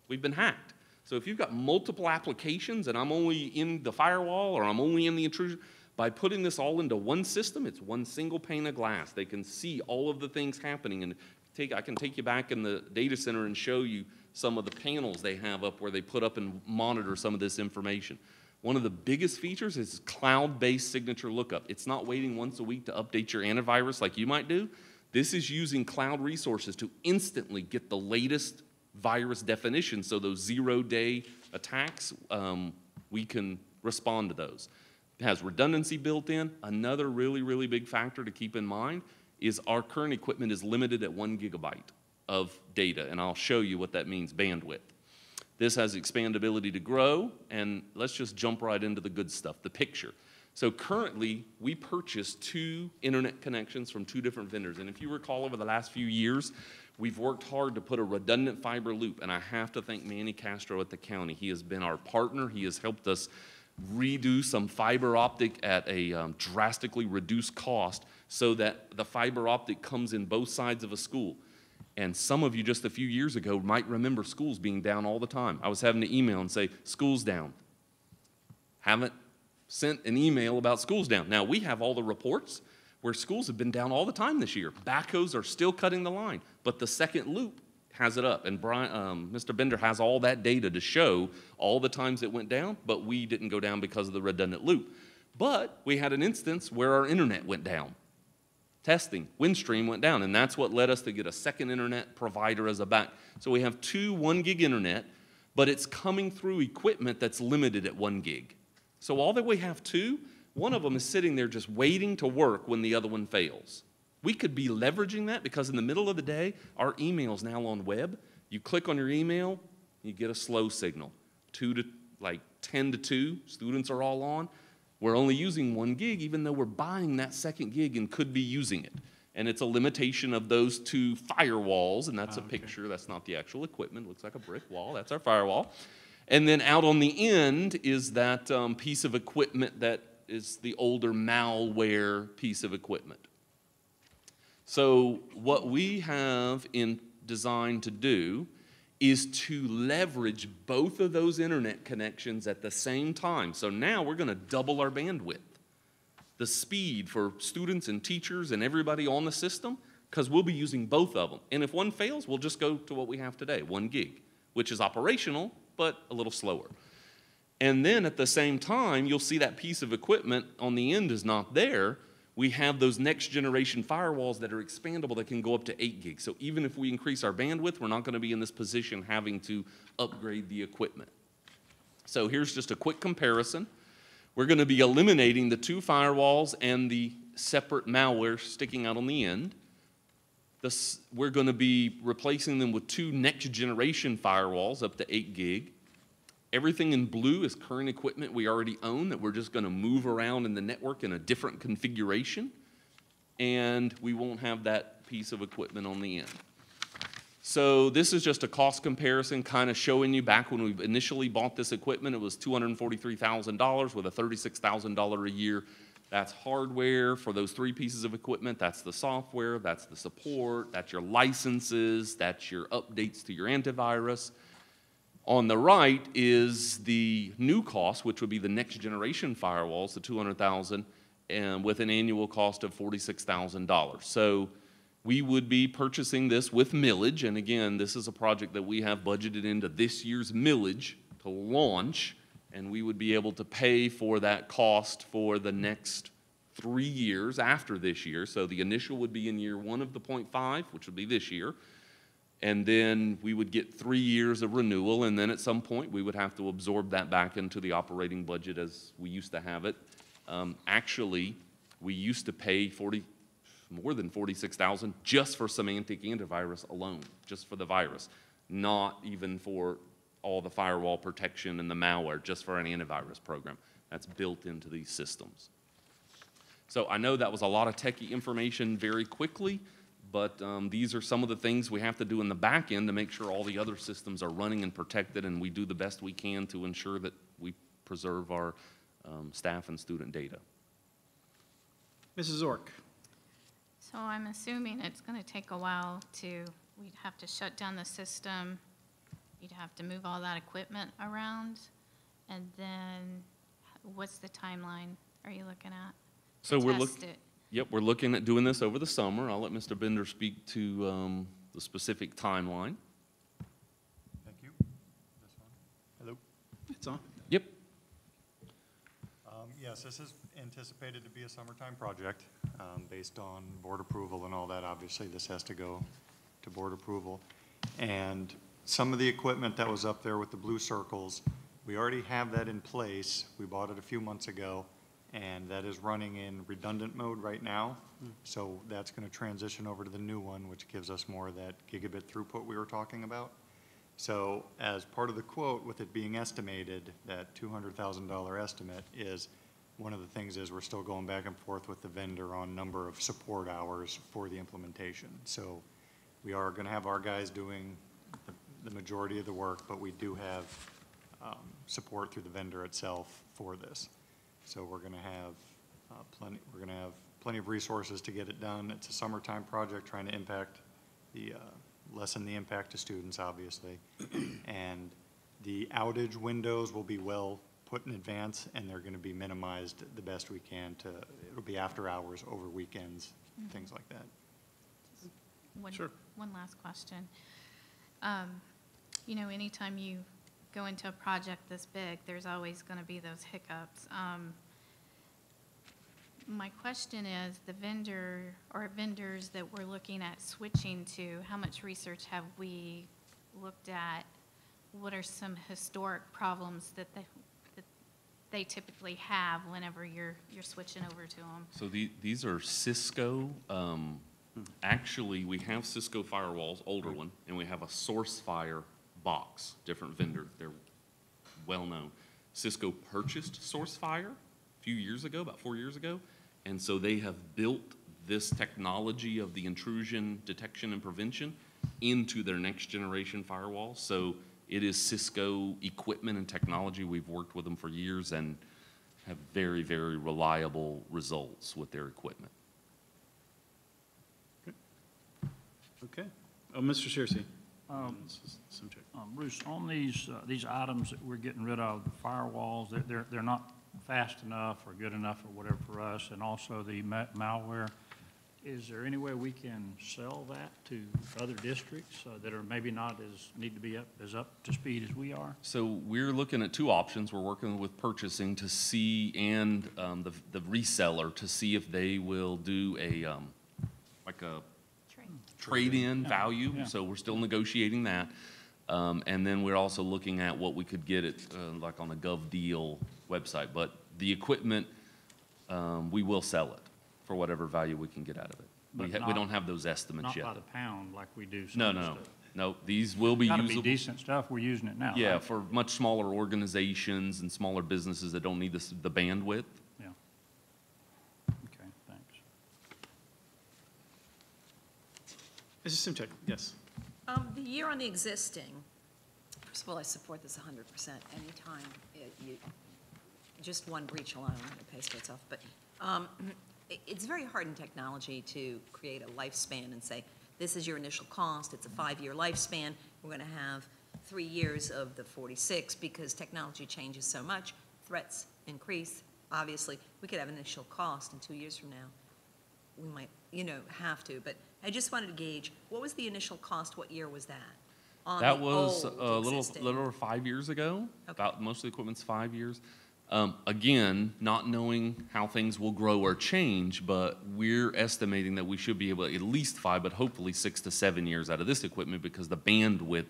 we've been hacked. So if you've got multiple applications and I'm only in the firewall or I'm only in the intrusion, by putting this all into one system, it's one single pane of glass. They can see all of the things happening. And I can take you back in the data center and show you some of the panels they have up where they put up and monitor some of this information. One of the biggest features is cloud-based signature lookup. It's not waiting once a week to update your antivirus like you might do. This is using cloud resources to instantly get the latest virus definition, so those zero-day attacks, we can respond to those. It has redundancy built in. Another really, really big factor to keep in mind is our current equipment is limited at 1 gigabyte of data, and I'll show you what that means, bandwidth. This has expandability to grow, and let's just jump right into the good stuff, the picture. So currently, we purchased 2 internet connections from 2 different vendors, and if you recall, over the last few years, we've worked hard to put a redundant fiber loop, and I have to thank Manny Castro at the county. He has been our partner. He has helped us redo some fiber optic at a drastically reduced cost so that the fiber optic comes in both sides of a school. And some of you just a few years ago might remember schools being down all the time. I was having to email and say, school's down. Haven't sent an email about schools down. Now, we have all the reports where schools have been down all the time this year. Backhoes are still cutting the line, but the second loop has it up. And Mr. Bender has all that data to show all the times it went down, but we didn't go down because of the redundant loop. But we had an instance where our internet went down. Testing, Windstream went down, and that's what led us to get a second internet provider as a back. So we have 2 1-gig internet, but it's coming through equipment that's limited at 1 gig. So although we have 2, one of them is sitting there just waiting to work when the other one fails. We could be leveraging that because in the middle of the day, our email's now on web. You click on your email, you get a slow signal. 10 to 2, students are all on. We're only using 1 gig, even though we're buying that second gig and could be using it. And it's a limitation of those 2 firewalls, and that's a picture. That's not the actual equipment. It looks like a brick wall. That's our firewall. And then out on the end is that piece of equipment that is the older malware piece of equipment. So what we have in design to do is to leverage both of those internet connections at the same time. So now we're going to double our bandwidth, the speed for students and teachers and everybody on the system, because we'll be using both of them. And if one fails, we'll just go to what we have today, 1 gig, which is operational, but a little slower. And then at the same time, you'll see that piece of equipment on the end is not there. We have those next generation firewalls that are expandable that can go up to 8 gigs. So even if we increase our bandwidth, we're not going to be in this position having to upgrade the equipment. So here's just a quick comparison. We're going to be eliminating the 2 firewalls and the separate malware sticking out on the end. We're going to be replacing them with 2 next generation firewalls up to 8 gig. Everything in blue is current equipment we already own that we're just going to move around in the network in a different configuration, and we won't have that piece of equipment on the end. So this is just a cost comparison, kind of showing you back when we initially bought this equipment, it was $243,000 with a $36,000 a year. That's hardware for those 3 pieces of equipment. That's the software, that's the support, that's your licenses, that's your updates to your antivirus. On the right is the new cost, which would be the next generation firewalls, the $200,000, and with an annual cost of $46,000. So we would be purchasing this with millage, and again, this is a project that we have budgeted into this year's millage to launch, and we would be able to pay for that cost for the next 3 years after this year. So the initial would be in year 1 of the 0.5, which would be this year, and then we would get 3 years of renewal, and then at some point, we would have to absorb that back into the operating budget as we used to have it. Actually, we used to pay more than $46,000 just for Symantec antivirus alone, just for the virus, not even for all the firewall protection and the malware, just for an antivirus program. That's built into these systems. So I know that was a lot of techie information very quickly, but these are some of the things we have to do in the back end to make sure all the other systems are running and protected, and we do the best we can to ensure that we preserve our staff and student data. Mrs. Zork? So I'm assuming it's going to take a while we'd have to shut down the system, you'd have to move all that equipment around, and then what's the timeline are you looking at? So to we're test it? Yep, we're looking at doing this over the summer. I'll let Mr. Bender speak to the specific timeline. Thank you. This one. Hello. It's on. Yep. Yes, this is anticipated to be a summertime project based on board approval and all that. Obviously, this has to go to board approval. And some of the equipment that was up there with the blue circles, we already have that in place. We bought it a few months ago, and that is running in redundant mode right now. So that's going to transition over to the new one, which gives us more of that gigabit throughput we were talking about. So as part of the quote, with it being estimated, that $200,000 estimate is, one of the things is we're still going back and forth with the vendor on number of support hours for the implementation. So we are going to have our guys doing the majority of the work, but we do have support through the vendor itself for this. So we're going to have plenty of resources to get it done. It's a summertime project trying to lessen the impact to students, obviously. And the outage windows will be well put in advance, and they're going to be minimized the best we can it'll be after hours, over weekends, things like that. Sure. One last question. You know, anytime you go into a project this big, there's always going to be those hiccups. My question is, the vendor or vendors that we're looking at switching to, how much research have we looked at? What are some historic problems that they typically have whenever you're switching over to them? So these are Cisco. Actually, we have Cisco firewalls, older one, and we have a SourceFire box, different vendor. They're well-known. Cisco purchased SourceFire a few years ago, about 4 years ago, and so they have built this technology of the intrusion detection and prevention into their next generation firewall. So it is Cisco equipment and technology. We've worked with them for years and have very, very reliable results with their equipment. Okay. Oh, Mr. Searcy? Bruce, on these items that we're getting rid of, the firewalls, they're not fast enough or good enough or whatever for us, and also the malware, is there any way we can sell that to other districts that are maybe not need to be as up to speed as we are? So we're looking at two options. We're working with purchasing to see, and the reseller to see if they will do like a trade-in value. Yeah. So we're still negotiating that. And then we're also looking at what we could get it like on the GovDeal website. But the equipment, we will sell it for whatever value we can get out of it. But We don't have those estimates Not yet. by the pound like we do No, some no, stuff. no. These will be Gotta usable. be decent stuff, we're using it now, Yeah, right? for much smaller organizations and smaller businesses that don't need the bandwidth. Yeah. Okay, thanks. Mrs. Simchek? Yes. The year on the existing, first of all, I support this 100%. Anytime just one breach alone, it pays for itself. But it's very hard in technology to create a lifespan and say, this is your initial cost, it's a 5-year lifespan, we're going to have 3 years of the 46 because technology changes so much, threats increase. Obviously, we could have an initial cost, and 2 years from now, we might, have to. But I just wanted to gauge, what was the initial cost? What year was that? On That the was old a little existing? over 5 years ago. Okay. About most of the equipment's 5 years. Again, not knowing how things will grow or change, but we're estimating that we should be able to at least 5, but hopefully 6 to 7 years out of this equipment because the bandwidth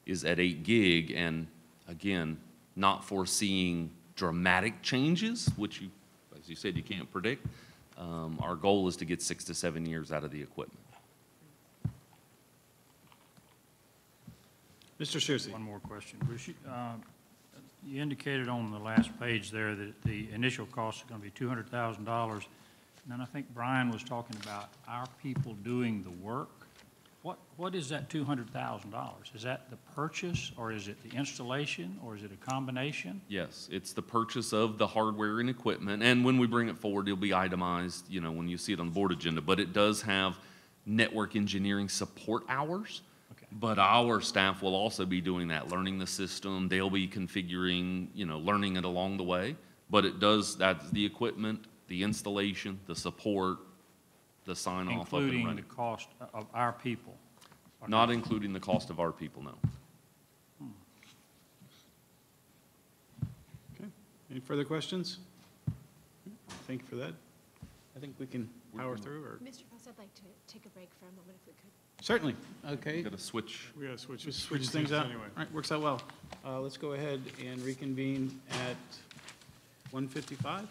is at 8 gig, and again, not foreseeing dramatic changes, which as you said, you can't predict. Our goal is to get 6 to 7 years out of the equipment. Mr. Searcy. One more question. Bruce, you indicated on the last page there that the initial cost is going to be $200,000. And then I think Brian was talking about our people doing the work. What is that $200,000? Is that the purchase, or is it the installation, or is it a combination? Yes, it's the purchase of the hardware and equipment, and when we bring it forward, it'll be itemized, when you see it on the board agenda, but it does have network engineering support hours. Okay. But our staff will also be doing that, learning the system, they'll be configuring, learning it along the way, but that's the equipment, the installation, the support, the sign-off up and Including the running. cost of our people? Or Not including the cost of our people, no. Okay. Any further questions? Thank you for that. I think we can power through, or Mr. Foss, I'd like to take a break for a moment if we could. certainly. Okay. Got to switch. We gotta switch Just switch things out. anyway. All right, works out well. Let's go ahead and reconvene at 1:55.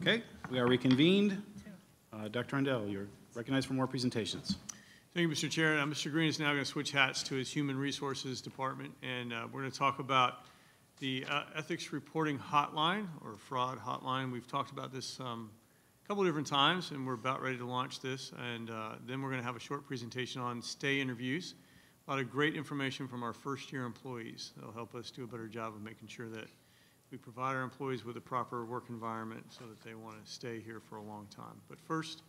Okay, we are reconvened. Dr. Rendell, you're recognized for more presentations. Thank you, Mr. Chair. Mr. Green is now going to switch hats to his Human Resources Department, and we're going to talk about the Ethics Reporting Hotline, or Fraud Hotline. We've talked about this a couple different times, and we're about ready to launch this. And then we're going to have a short presentation on stay interviews. A lot of great information from our first-year employees. That'll help us do a better job of making sure that we provide our employees with a proper work environment so that they want to stay here for a long time. But first,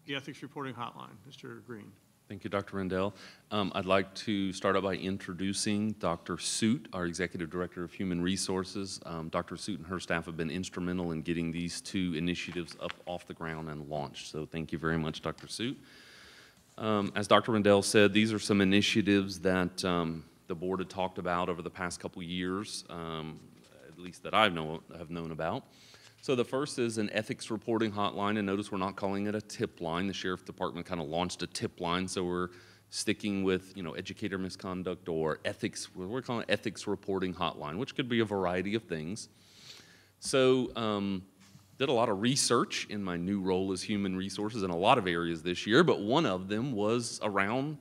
the Ethics Reporting Hotline. Mr. Green. Thank you, Dr. Rendell. I'd like to start out by introducing Dr. Soot, our Executive Director of Human Resources. Dr. Soot and her staff have been instrumental in getting these two initiatives up off the ground and launched. So thank you very much, Dr. Soot. As Dr. Rendell said, these are some initiatives that the board had talked about over the past couple years, at least that I have known about. So the first is an ethics reporting hotline, and notice we're not calling it a tip line. The Sheriff Department kind of launched a tip line, so we're sticking with, educator misconduct or ethics. We're calling it ethics reporting hotline, which could be a variety of things. So did a lot of research in my new role as human resources in a lot of areas this year, but one of them was around,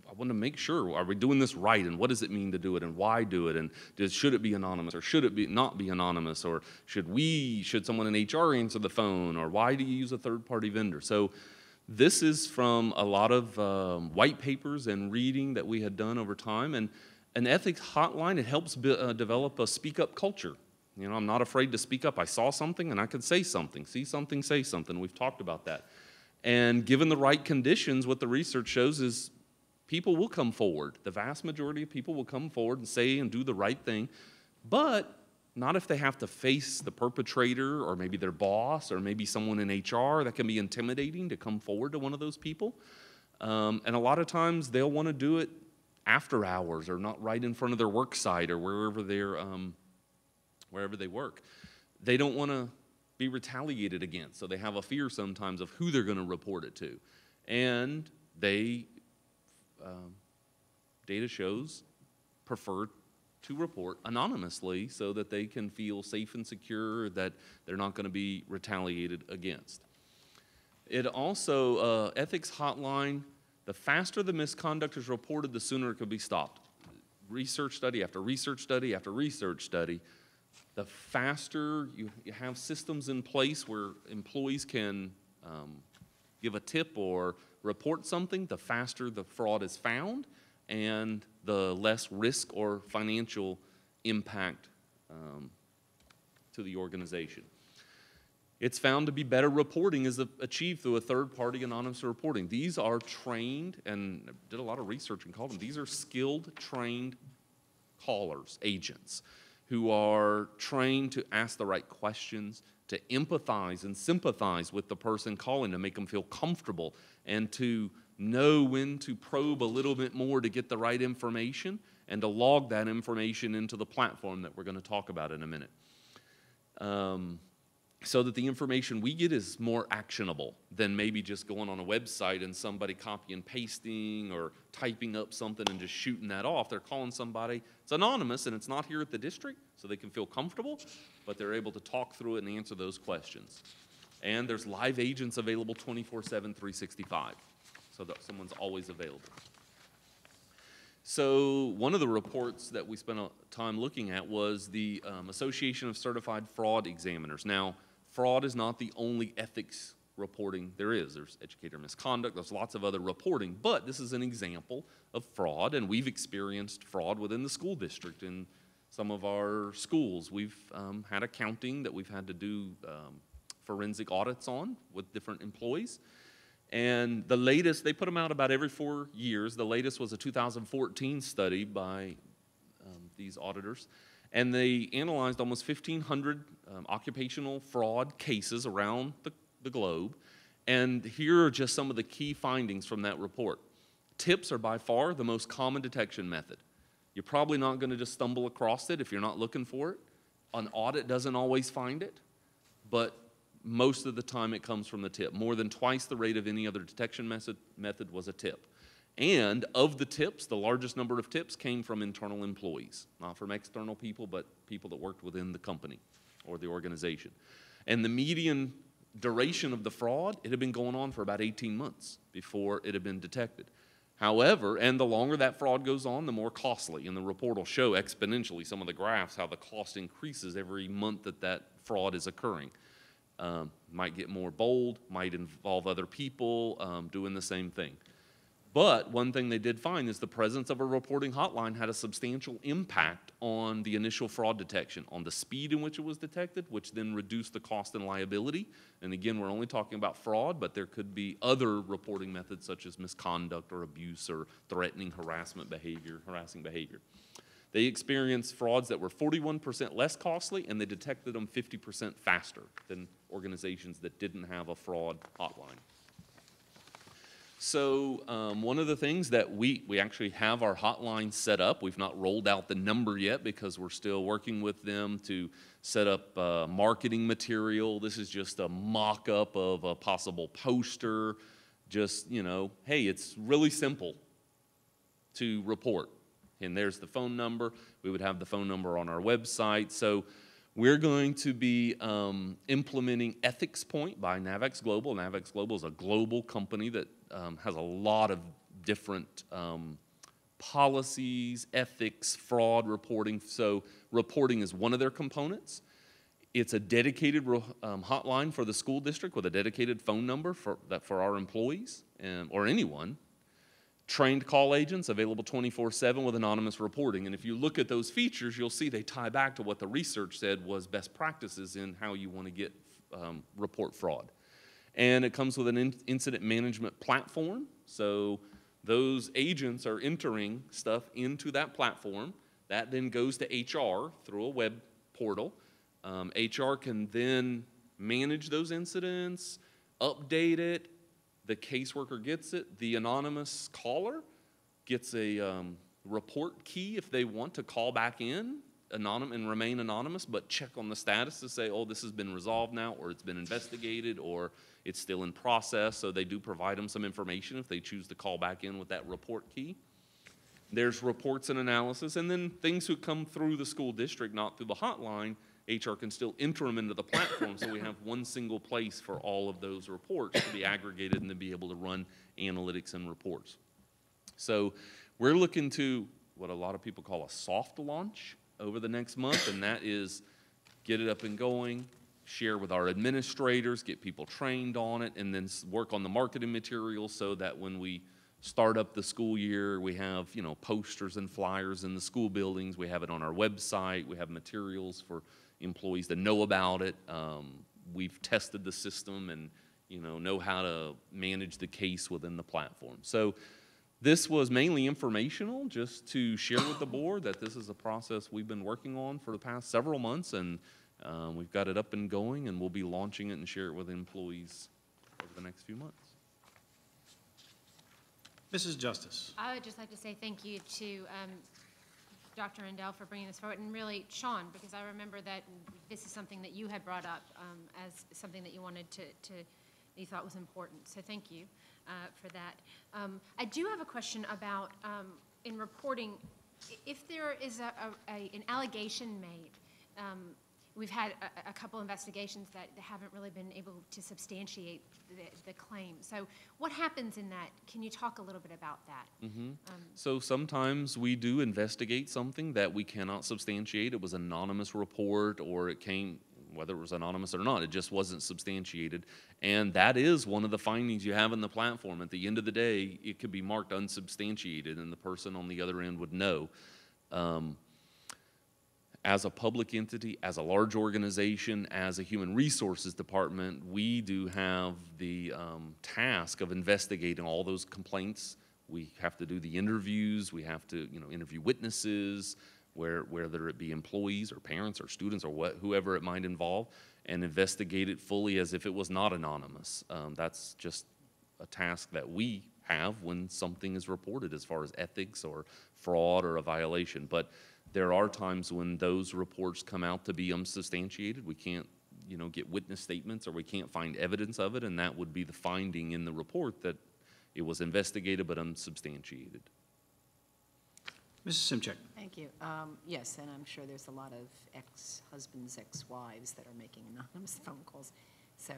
I wanted to make sure, are we doing this right, and what does it mean to do it, and why do it, and should it be anonymous, or should it not be anonymous, or should someone in HR answer the phone, or why do you use a third-party vendor? So this is from a lot of white papers and reading that we had done over time, and an ethics hotline, it helps develop a speak-up culture. I'm not afraid to speak up. I saw something, and I could say something. See something, say something. We've talked about that. And given the right conditions, what the research shows is people will come forward. The vast majority of people will come forward and say and do the right thing, but not if they have to face the perpetrator or maybe their boss or maybe someone in HR. That can be intimidating to come forward to one of those people. And a lot of times they'll want to do it after hours or not right in front of their work site or wherever they work. They don't want to be retaliated against, so they have a fear sometimes of who they're going to report it to. And they data shows prefer to report anonymously so that they can feel safe and secure that they're not going to be retaliated against. It also, ethics hotline, the faster the misconduct is reported, the sooner it could be stopped. Research study after research study after research study, the faster you have systems in place where employees can give a tip or report something, the faster the fraud is found and the less risk or financial impact to the organization. It's found to be better reporting is achieved through a third-party anonymous reporting. These are trained, and I did a lot of research and called them, these are skilled, trained callers, agents, who are trained to ask the right questions, to empathize and sympathize with the person calling to make them feel comfortable and to know when to probe a little bit more to get the right information and to log that information into the platform that we're going to talk about in a minute. So that the information we get is more actionable than maybe just going on a website and somebody copy and pasting or typing up something and just shooting that off. They're calling somebody, it's anonymous and it's not here at the district, so they can feel comfortable, but they're able to talk through it and answer those questions. And there's live agents available 24/7, 365, so that someone's always available. So one of the reports that we spent time looking at was the Association of Certified Fraud Examiners. Now, fraud is not the only ethics reporting there is. There's educator misconduct, there's lots of other reporting, but this is an example of fraud, and we've experienced fraud within the school district in some of our schools. We've had accounting that we've had to do forensic audits on with different employees. And the latest, they put them out about every 4 years. The latest was a 2014 study by these auditors. And they analyzed almost 1,500 occupational fraud cases around the globe. And here are just some of the key findings from that report. Tips are by far the most common detection method. You're probably not going to just stumble across it if you're not looking for it. An audit doesn't always find it, but most of the time it comes from the tip. More than twice the rate of any other detection method was a tip. And of the tips, the largest number of tips came from internal employees, not from external people, but people that worked within the company or the organization. And the median duration of the fraud, it had been going on for about 18 months before it had been detected. However, and the longer that fraud goes on, the more costly, and the report will show exponentially some of the graphs how the cost increases every month that that fraud is occurring. Might get more bold, might involve other people doing the same thing. But one thing they did find is the presence of a reporting hotline had a substantial impact on the initial fraud detection, on the speed in which it was detected, which then reduced the cost and liability. And again, we're only talking about fraud, but there could be other reporting methods such as misconduct or abuse or threatening harassing behavior. They experienced frauds that were 41% less costly, and they detected them 50% faster than organizations that didn't have a fraud hotline. So one of the things that we actually have our hotline set up. We've not rolled out the number yet because we're still working with them to set up marketing material. This is just a mock-up of a possible poster. Just, you know, hey, it's really simple to report. And there's the phone number. We would have the phone number on our website. So we're going to be implementing Ethics Point by Navex Global. Navex Global is a global company that has a lot of different policies, ethics, fraud reporting. So reporting is one of their components. It's a dedicated hotline for the school district with a dedicated phone number for our employees or anyone. Trained call agents available 24/7 with anonymous reporting. And if you look at those features, you'll see they tie back to what the research said was best practices in how you want to get report fraud. And it comes with an incident management platform. So those agents are entering stuff into that platform. That then goes to HR through a web portal. HR can then manage those incidents, update it. The caseworker gets it. The anonymous caller gets a report key if they want to call back in and remain anonymous, but check on the status to say, oh, this has been resolved now, or it's been investigated, or it's still in process. So they do provide them some information if they choose to call back in with that report key. There's reports and analysis, and then things who come through the school district, not through the hotline, HR can still enter them into the platform, so we have one single place for all of those reports to be aggregated and to be able to run analytics and reports. So we're looking to what a lot of people call a soft launch over the next month, and that is get it up and going, share with our administrators, get people trained on it, and then work on the marketing materials so that when we start up the school year, we have, you know, posters and flyers in the school buildings, we have it on our website, we have materials for employees to know about it. We've tested the system and, you know how to manage the case within the platform. So this was mainly informational, just to share with the board that this is a process we've been working on for the past several months, and we've got it up and going, and we'll be launching it and share it with employees over the next few months. Mrs. Justice. I would just like to say thank you to Dr. Rendell for bringing this forward, and really Sean, because I remember that this is something that you had brought up as something that you wanted you thought was important. So thank you for that. I do have a question about in reporting, if there is an allegation made. We've had a couple investigations that haven't really been able to substantiate the claim. So what happens in that? Can you talk a little bit about that? Mm-hmm. So sometimes we do investigate something that we cannot substantiate. It was an anonymous report, or it came, whether it was anonymous or not, it just wasn't substantiated. And that is one of the findings you have in the platform. At the end of the day, it could be marked unsubstantiated, and the person on the other end would know. As a public entity, as a large organization, as a human resources department, we do have the task of investigating all those complaints. We have to do the interviews. We have to, interview witnesses, whether it be employees or parents or students or whoever it might involve, and investigate it fully as if it was not anonymous. That's just a task that we have when something is reported as far as ethics or fraud or a violation. But there are times when those reports come out to be unsubstantiated. We can't, get witness statements, or we can't find evidence of it, and that would be the finding in the report that it was investigated but unsubstantiated. Mrs. Simchek. Thank you. Yes, and I'm sure there's a lot of ex-husbands, ex-wives that are making anonymous phone calls. So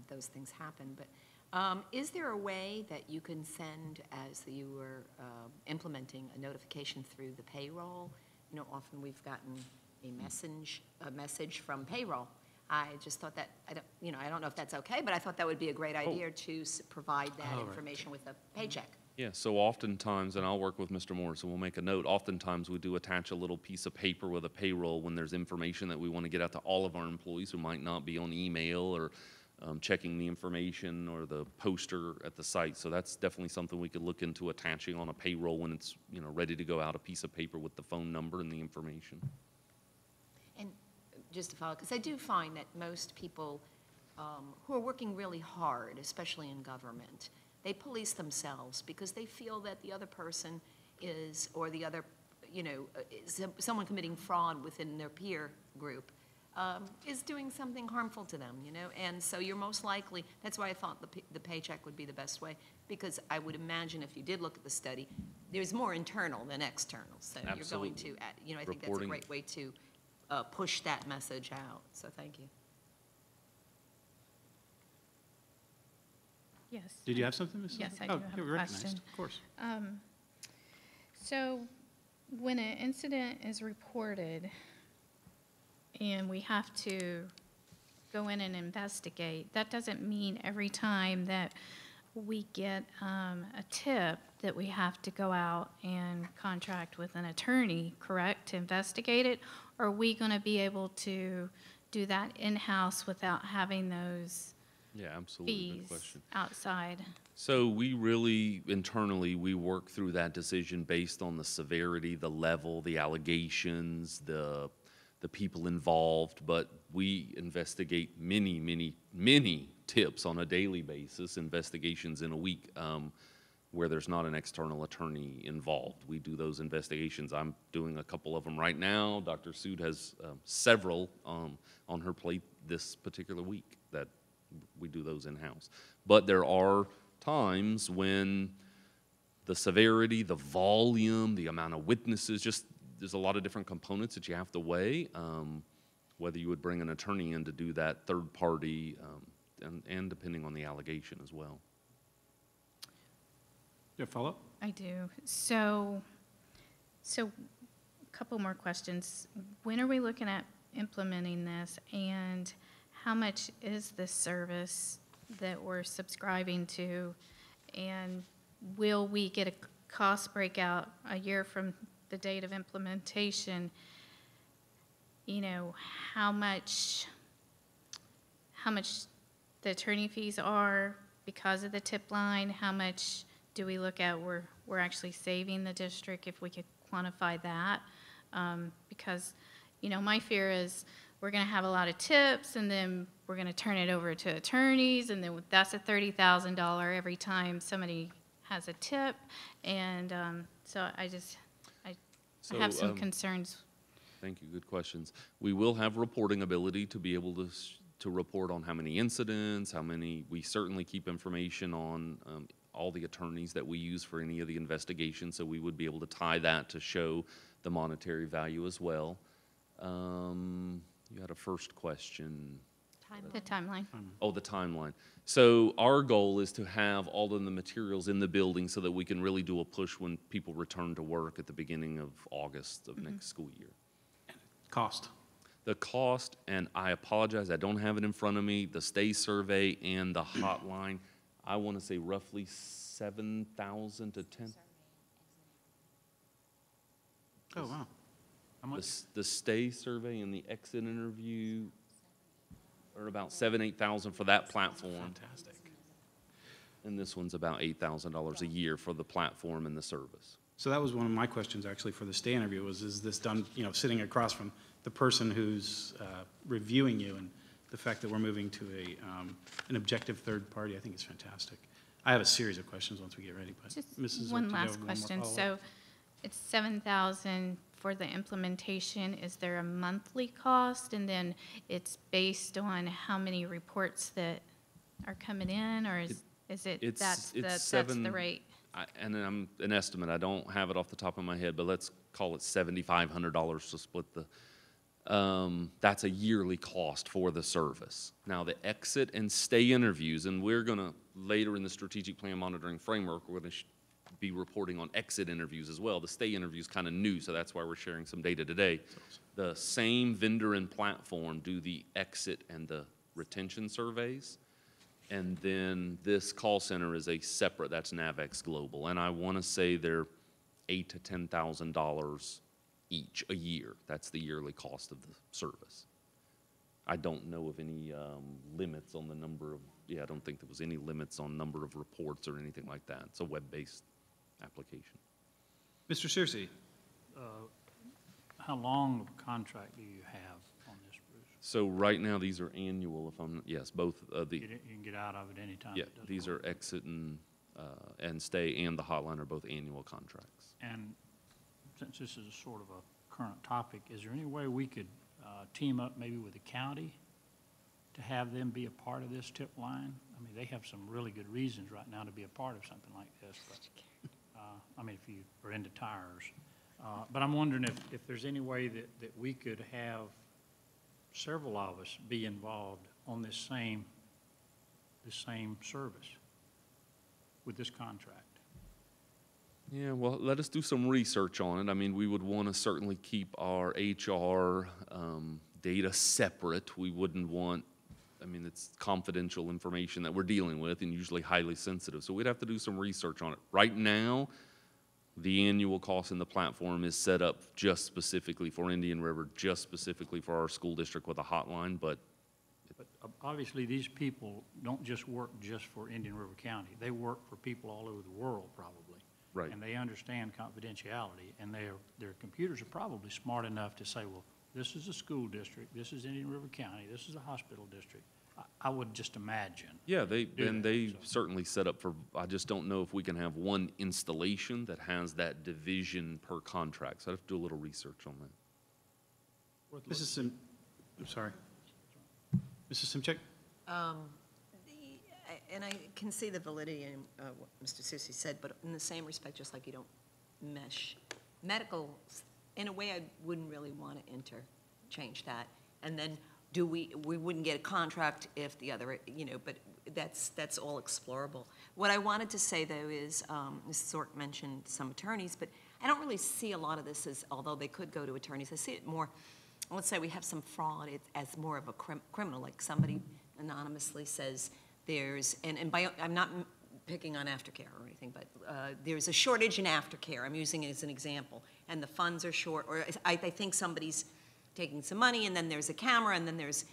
those things happen. But is there a way that you can send, as you were implementing, a notification through the payroll? You know, often we've gotten a message from payroll. I just thought that, I don't know if that's okay, but I thought that would be a great idea to provide that information with a paycheck. Yeah, so oftentimes, and I'll work with Mr. Morris, and we'll make a note, oftentimes we do attach a little piece of paper with a payroll when there's information that we want to get out to all of our employees who might not be on email or checking the information or the poster at the site. So that's definitely something we could look into attaching on a payroll when it's, ready to go out, a piece of paper with the phone number and the information. And just to follow, because I do find that most people who are working really hard, especially in government, they police themselves because they feel that the other person is, or the other, is someone committing fraud within their peer group, is doing something harmful to them, And so you're most likely, that's why I thought the paycheck would be the best way, because I would imagine if you did look at the study, there's more internal than external. So Absolutely. You're going to, I think that's a Reporting. great way to push that message out. So thank you. Yes. Did you have something, Mrs.? Yes, I Oh, do have yeah, a we recognized, question. of course. So when an incident is reported and we have to go in and investigate, that doesn't mean every time that we get a tip that we have to go out and contract with an attorney, correct, to investigate it? Or are we going to be able to do that in-house without having those Yeah, absolutely. Good fees question. outside? So we really, internally, we work through that decision based on the severity, the level, the allegations, the people involved, but we investigate many tips on a daily basis, investigations in a week, where there's not an external attorney involved. We do those investigations. I'm doing a couple of them right now. Dr. Sood has several on her plate this particular week that we do those in-house. But there are times when the severity, the volume, the amount of witnesses, just there's a lot of different components that you have to weigh, whether you would bring an attorney in to do that third party, and depending on the allegation as well. You have a follow-up? I do. So a couple more questions. When are we looking at implementing this, and how much is this service that we're subscribing to, and will we get a cost breakout a year from the date of implementation? How much the attorney fees are because of the tip line? How much do we look at we're actually saving the district, if we could quantify that? Because, my fear is we're going to have a lot of tips, and then we're going to turn it over to attorneys, and then that's a $30,000 every time somebody has a tip. And so I have some concerns. Thank you, good questions. We will have reporting ability to be able to report on how many incidents, we certainly keep information on all the attorneys that we use for any of the investigations, so we would be able to tie that to show the monetary value as well. You had a first question. The timeline. Oh, the timeline. So our goal is to have all of the materials in the building so that we can really do a push when people return to work at the beginning of August of next school year. Cost. The cost, and I apologize, I don't have it in front of me, the stay survey and the hotline, I want to say roughly 7,000 to 10. Oh, wow. How much? The stay survey and the exit interview are about 8,000 for that platform. Fantastic. And this one's about $8,000 a year for the platform and the service. So that was one of my questions, actually, for the stay interview, is this done, sitting across from the person who's reviewing you, and the fact that we're moving to an objective third party, I think is fantastic. I have a series of questions once we get ready, but Just Mrs. one do you last have more question. follow-up? So it's 7,000 for the implementation. Is there a monthly cost? And then it's based on how many reports that are coming in, or is it, that's the rate? And I'm an estimate, I don't have it off the top of my head, but let's call it $7,500 to split That's a yearly cost for the service. Now, the exit and stay interviews, and we're going to, later in the strategic plan monitoring framework, we're going to be reporting on exit interviews as well. The stay interview is kind of new, so that's why we're sharing some data today. The same vendor and platform do the exit and the retention surveys. And then this call center is a separate, that's Navex Global. And I want to say they're $8,000 to $10,000 each a year. That's the yearly cost of the service. I don't know of any limits on the number of, I don't think there was any limits on number of reports or anything like that. It's a web-based application. Mr. Searcy? How long of a contract do you have on this, Bruce? So right now, these are annual, if I'm, yes, both the, You can get out of it anytime. yeah, it doesn't these work. are exit and stay and the hotline are both annual contracts. And since this is a sort of a current topic, is there any way we could team up maybe with the county to have them be a part of this tip line? I mean, they have some really good reasons right now to be a part of something like this, but, I mean, if you are into tires. But I'm wondering if there's any way that we could have several of us be involved on this same service with this contract. Yeah, well, let us do some research on it. I mean, we would want to certainly keep our HR data separate. We wouldn't want, I mean, it's confidential information that we're dealing with and usually highly sensitive. So we'd have to do some research on it. Right now, the annual cost in the platform is set up just specifically for Indian River, just specifically for our school district with a hotline, but But obviously, these people don't just work just for Indian River County. They work for people all over the world, probably. Right. And they understand confidentiality, and their computers are probably smart enough to say, well, this is a school district, this is Indian River County, this is a hospital district. I would just imagine. yeah, they so. certainly set up for, I just don't know if we can have one installation that has that division per contract. So I'd have to do a little research on that. Mrs. I'm sorry. Mrs. Simchek? And I can see the validity in what Mr. Susi said, but in the same respect, just like you don't mesh medical, in a way, I wouldn't really want to interchange that. And then we wouldn't get a contract if the other, but that's all explorable. What I wanted to say, though, is Mrs. Zork mentioned some attorneys, but I don't really see a lot of this as, although they could go to attorneys, I see it more, let's say we have some fraud as more of a criminal, like somebody anonymously says there's, I'm not picking on aftercare or anything, but there's a shortage in aftercare. I'm using it as an example. And the funds are short, or I think somebody's taking some money, and then there's a camera, and then there's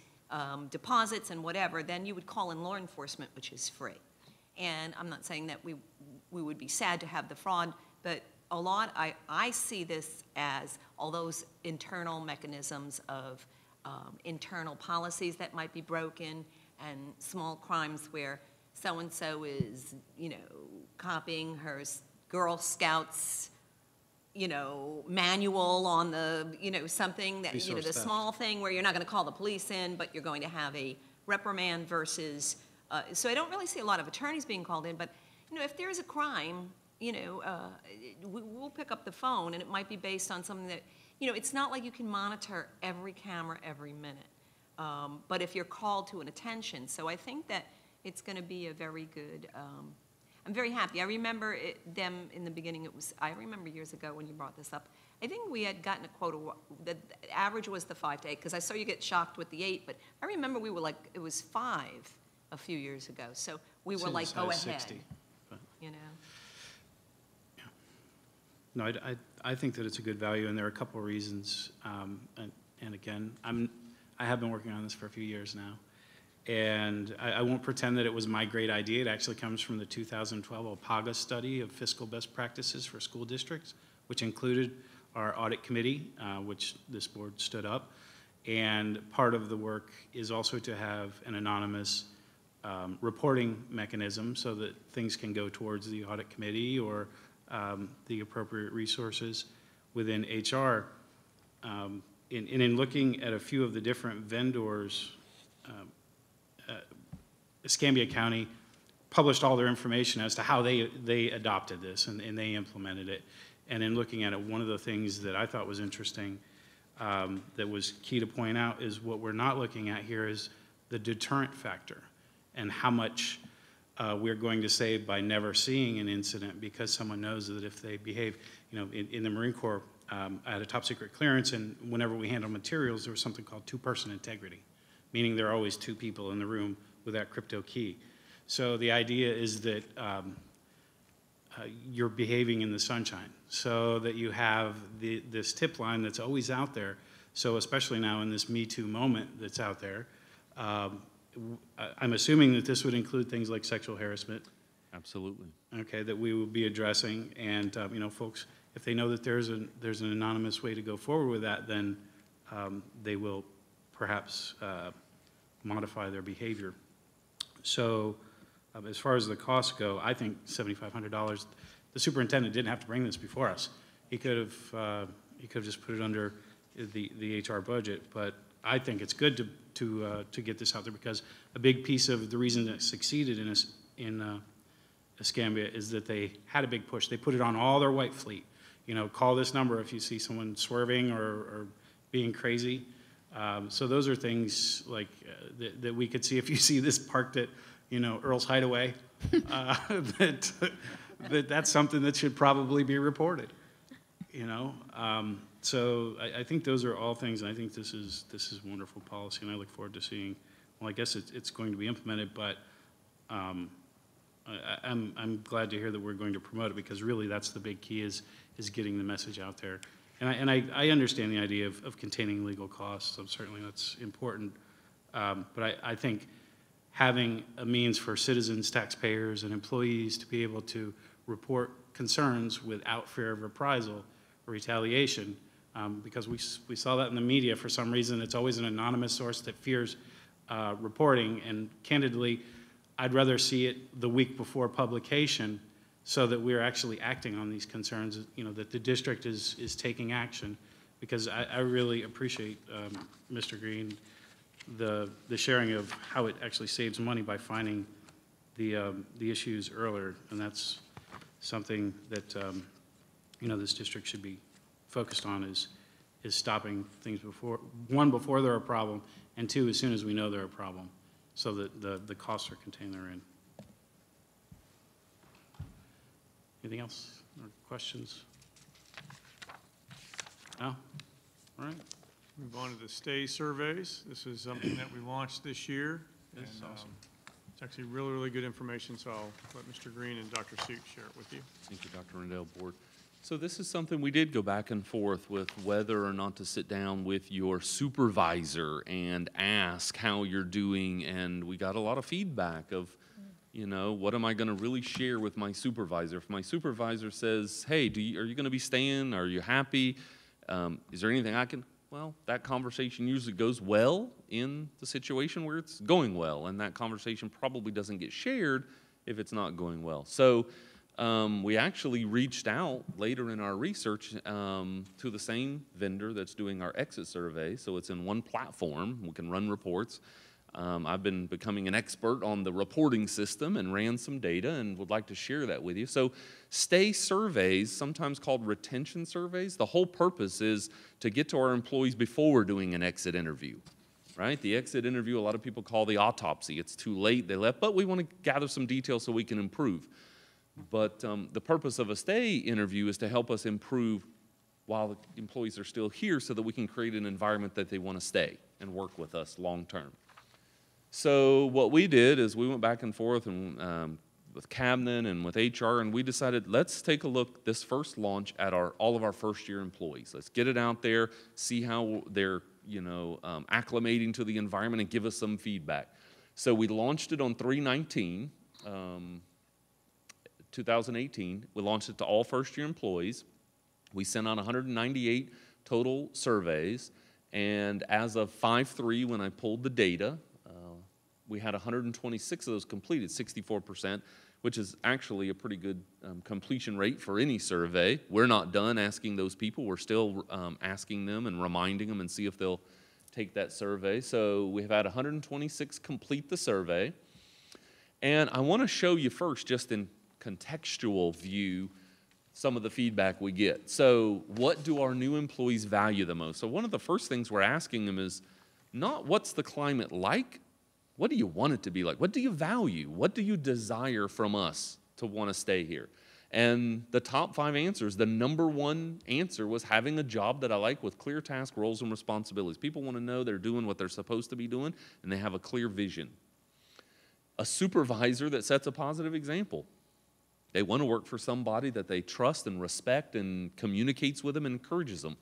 deposits and whatever, then you would call in law enforcement, which is free. And I'm not saying that we would be sad to have the fraud, but a lot, I see this as all those internal mechanisms of internal policies that might be broken and small crimes where so-and-so is, copying her Girl Scouts, manual on the, something that, Resource the theft. small thing where you're not going to call the police in, but you're going to have a reprimand versus, so I don't really see a lot of attorneys being called in, but, if there's a crime, we'll pick up the phone, and it might be based on something that, it's not like you can monitor every camera every minute. But if you're called to an attention, so I think that it's going to be a very good, I'm very happy. I remember them in the beginning, I remember years ago when you brought this up, I think we had gotten a quota, the average was the 5 to 8, because I saw you get shocked with the 8, but I remember we were like, it was 5 a few years ago, so we were like, go ahead, 60, but- you know? No, I think that it's a good value, and there are a couple of reasons. And again, I have been working on this for a few years now, and I won't pretend that it was my great idea. It actually comes from the 2012 OPAGA study of fiscal best practices for school districts, which included our audit committee, which this board stood up. And part of the work is also to have an anonymous reporting mechanism so that things can go towards the audit committee or the appropriate resources within HR. In looking at a few of the different vendors, Escambia County published all their information as to how they adopted this and they implemented it. And in looking at it, one of the things that I thought was interesting that was key to point out is what we're not looking at here is the deterrent factor and how much we're going to save by never seeing an incident because someone knows that if they behave, in the Marine Corps, I had a top secret clearance, and whenever we handle materials, there was something called two-person integrity, meaning there are always two people in the room with that crypto key. So the idea is that you're behaving in the sunshine so that you have this tip line that's always out there. So especially now in this Me Too moment that's out there, I'm assuming that this would include things like sexual harassment. Absolutely. Okay, that we will be addressing, and folks, if they know that there's an anonymous way to go forward with that, then they will perhaps modify their behavior. So as far as the costs go, I think $7,500. The superintendent didn't have to bring this before us. He could have just put it under the HR budget, but I think it's good to get this out there because a big piece of the reason that it succeeded in Escambia is that they had a big push. They put it on all their white fleet. Call this number if you see someone swerving or being crazy. So those are things like that we could see if you see this parked at Earl's Hideaway. That's something that should probably be reported. So I think those are all things, and I think this is wonderful policy, and I look forward to seeing. Well, I guess it's going to be implemented, but I'm glad to hear that we're going to promote it because really that's the big key is getting the message out there. And I understand the idea of containing legal costs. So certainly that's important, but I think having a means for citizens, taxpayers, and employees to be able to report concerns without fear of reprisal or retaliation, because we saw that in the media for some reason. It's always an anonymous source that fears reporting, and candidly, I'd rather see it the week before publication so that we're actually acting on these concerns, that the district is taking action, because I really appreciate, Mr. Green, the sharing of how it actually saves money by finding the issues earlier, and that's something that this district should be focused on is stopping things before they're a problem, and two, as soon as we know they're a problem, so that the costs are contained therein. Anything else or questions? No? All right. Move on to the stay surveys. This is something that we launched this year. That's and, awesome. It's actually really, really good information, so I'll let Mr. Green and Dr. Suk share it with you. Thank you, Dr. Rendell, Board. So this is something we did go back and forth with whether or not to sit down with your supervisor and ask how you're doing, and we got a lot of feedback of, what am I going to really share with my supervisor? If my supervisor says, hey, are you going to be staying? Are you happy? Is there anything I can? Well, that conversation usually goes well in the situation where it's going well, and that conversation probably doesn't get shared if it's not going well. So we actually reached out later in our research to the same vendor that's doing our exit survey, so it's in one platform. We can run reports. I've been becoming an expert on the reporting system and ran some data and would like to share that with you. So stay surveys, sometimes called retention surveys, the whole purpose is to get to our employees before we're doing an exit interview, right? The exit interview, a lot of people call the autopsy. It's too late, they left, but we want to gather some details so we can improve. But the purpose of a stay interview is to help us improve while the employees are still here so that we can create an environment that they want to stay and work with us long term. So what we did is we went back and forth and with Cabinet and with HR, and we decided let's take a look this first launch at all of our first-year employees. Let's get it out there, see how they're acclimating to the environment, and give us some feedback. So we launched it on 3/19, 2018. We launched it to all first-year employees. We sent out 198 total surveys, and as of 5/3, when I pulled the data, we had 126 of those completed, 64%, which is actually a pretty good completion rate for any survey. We're not done asking those people. We're still asking them and reminding them and see if they'll take that survey. So we've had 126 complete the survey. And I want to show you first, just in contextual view, some of the feedback we get. So what do our new employees value the most? So one of the first things we're asking them is not what's the climate like, what do you want it to be like? What do you value? What do you desire from us to want to stay here? And the top 5 answers, the number 1 answer was having a job that I like with clear task roles and responsibilities. People want to know they're doing what they're supposed to be doing and they have a clear vision. A supervisor that sets a positive example. They want to work for somebody that they trust and respect and communicates with them and encourages them.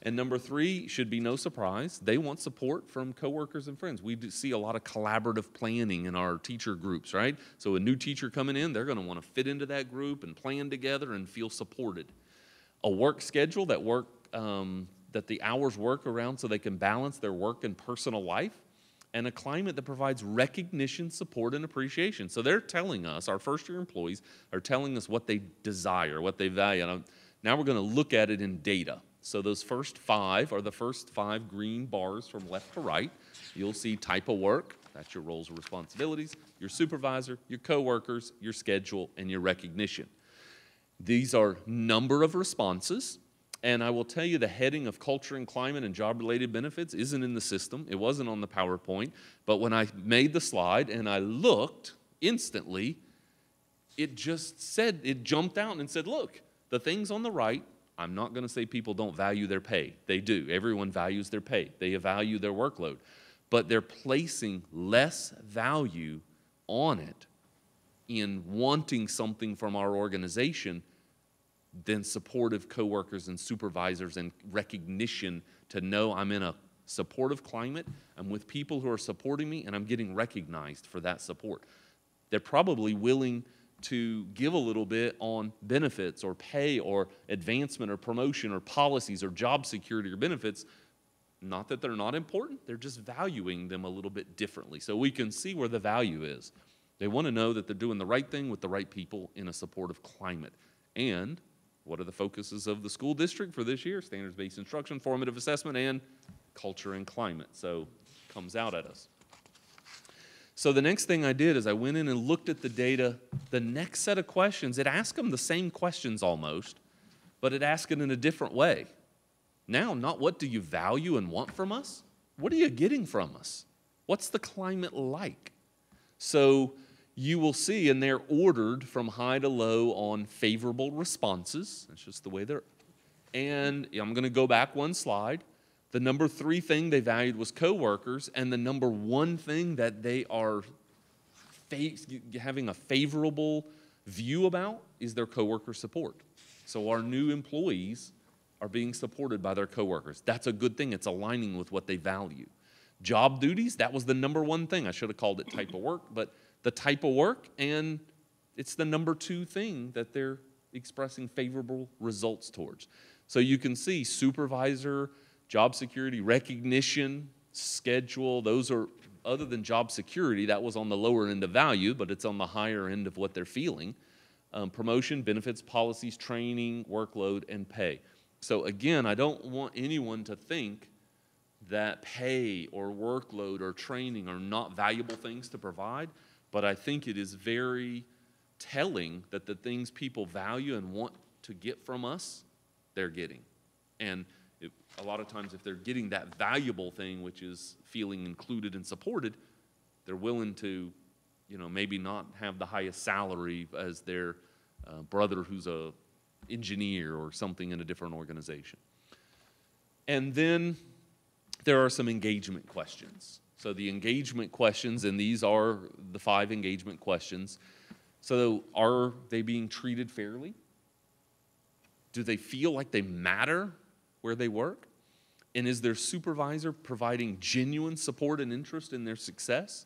And number 3 should be no surprise. They want support from coworkers and friends. We do see a lot of collaborative planning in our teacher groups, right? So a new teacher coming in, they're going to want to fit into that group and plan together and feel supported. A work schedule that the hours work around so they can balance their work and personal life. And a climate that provides recognition, support, and appreciation. So they're telling us, our first-year employees are telling us what they desire, what they value. And now we're going to look at it in data. So those first 5 are the first 5 green bars from left to right. You'll see type of work, that's your roles and responsibilities, your supervisor, your coworkers, your schedule, and your recognition. These are number of responses. And I will tell you the heading of culture and climate and job-related benefits isn't in the system. It wasn't on the PowerPoint. But when I made the slide and I looked instantly, it just said, it jumped out and said, look, the things on the right, I'm not going to say people don't value their pay. They do. Everyone values their pay. They value their workload. But they're placing less value on it in wanting something from our organization than supportive coworkers and supervisors and recognition to know I'm in a supportive climate, I'm with people who are supporting me, and I'm getting recognized for that support. They're probably willing to give a little bit on benefits or pay or advancement or promotion or policies or job security or benefits. Not that they're not important, they're just valuing them a little bit differently. So we can see where the value is. They want to know that they're doing the right thing with the right people in a supportive climate. And what are the focuses of the school district for this year? Standards-based instruction, formative assessment, and culture and climate. So it comes out at us. So the next thing I did is I went in and looked at the data. The next set of questions, it asked them the same questions almost, but it asked it in a different way. Now, not what do you value and want from us? What are you getting from us? What's the climate like? So you will see, and they're ordered from high to low on favorable responses. That's just the way they're. And I'm going to go back 1 slide. The number 3 thing they valued was coworkers, and the number 1 thing that they are having a favorable view about is their coworker support. So our new employees are being supported by their coworkers. That's a good thing. It's aligning with what they value. Job duties, that was the number 1 thing. I should have called it type of work, but the type of work, and it's the number 2 thing that they're expressing favorable results towards. So you can see supervisor, job security, recognition, schedule, those are, other than job security, that was on the lower end of value, but it's on the higher end of what they're feeling. Promotion, benefits, policies, training, workload, and pay. So again, I don't want anyone to think that pay or workload or training are not valuable things to provide. But I think it is very telling that the things people value and want to get from us, they're getting. And a lot of times if they're getting that valuable thing, which is feeling included and supported, they're willing to, maybe not have the highest salary as their brother who's a engineer or something in a different organization. And then there are some engagement questions. So the engagement questions, and these are the 5 engagement questions. So are they being treated fairly? Do they feel like they matter where they work? And is their supervisor providing genuine support and interest in their success?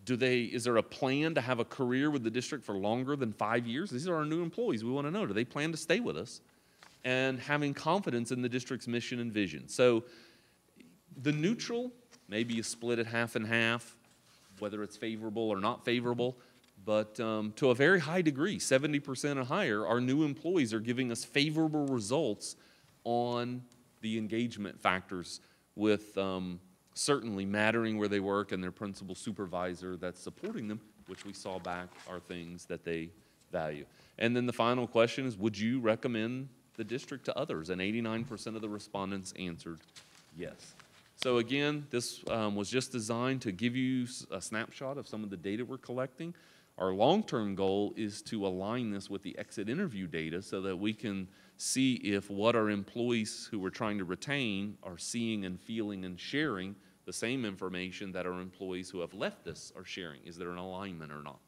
Is there a plan to have a career with the district for longer than 5 years? These are our new employees. We want to know, do they plan to stay with us? And having confidence in the district's mission and vision. So the neutral, maybe you split it half and half, whether it's favorable or not favorable. But to a very high degree, 70% or higher, our new employees are giving us favorable results on the engagement factors with certainly mattering where they work and their principal supervisor that's supporting them, which we saw back are things that they value. And then the final question is, would you recommend the district to others? And 89% of the respondents answered yes. So again, this was just designed to give you a snapshot of some of the data we're collecting. Our long-term goal is to align this with the exit interview data so that we can see if what our employees who we're trying to retain are seeing and feeling and sharing the same information that our employees who have left us are sharing. Is there an alignment or not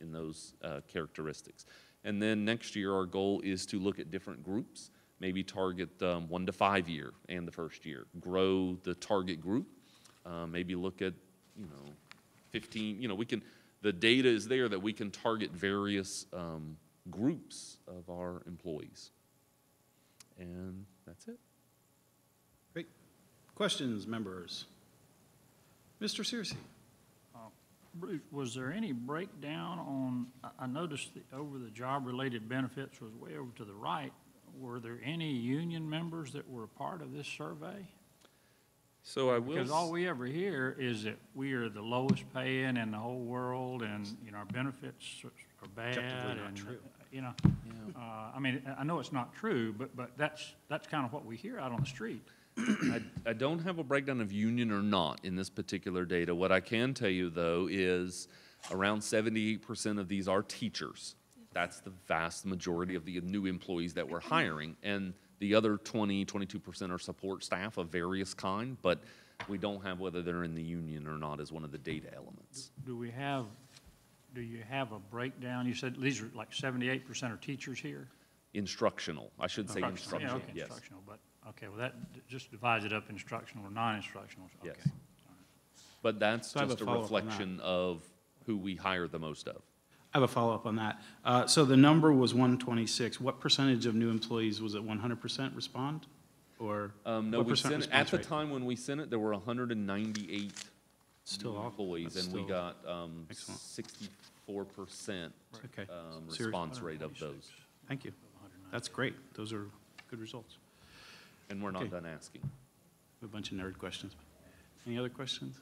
in those characteristics? And then next year, our goal is to look at different groups, maybe target 1 to 5 year and the first year, grow the target group, maybe look at, 15, the data is there that we can target various groups of our employees. And that's it. Great. Questions, members? Mr. Searcy? Bruce, was there any breakdown on, I noticed over the job-related benefits was way over to the right. Were there any union members that were a part of this survey? So I will. Because all we ever hear is that we are the lowest paying in the whole world, and, our benefits are bad. Objectively not and, true. I mean, I know it's not true, but that's kind of what we hear out on the street. I don't have a breakdown of union or not in this particular data. What I can tell you, though, is around 78% of these are teachers. That's the vast majority of the new employees that we're hiring. And the other 22% are support staff of various kind, but we don't have whether they're in the union or not as one of the data elements. Do you have a breakdown? You said these are like 78% are teachers here? Instructional. I should say instructional, Yeah, okay, yes. instructional, but, okay, well, that just divides it up instructional or non-instructional. Okay. Yes. But that's So I have just a a follow-up on that. reflection of who we hire the most of. I have a follow-up on that. So the number was 126. What percentage of new employees, was it 100% respond? Or No, what we percent sent it, at response the rate? time when we sent it, there were 198 Still new awful. employees, That's and we still got excellent. 64% Okay. Serious- response rate of those. Thank you. That's great. Those are good results. And we're not Okay. done asking. A bunch of nerd questions. Any other questions?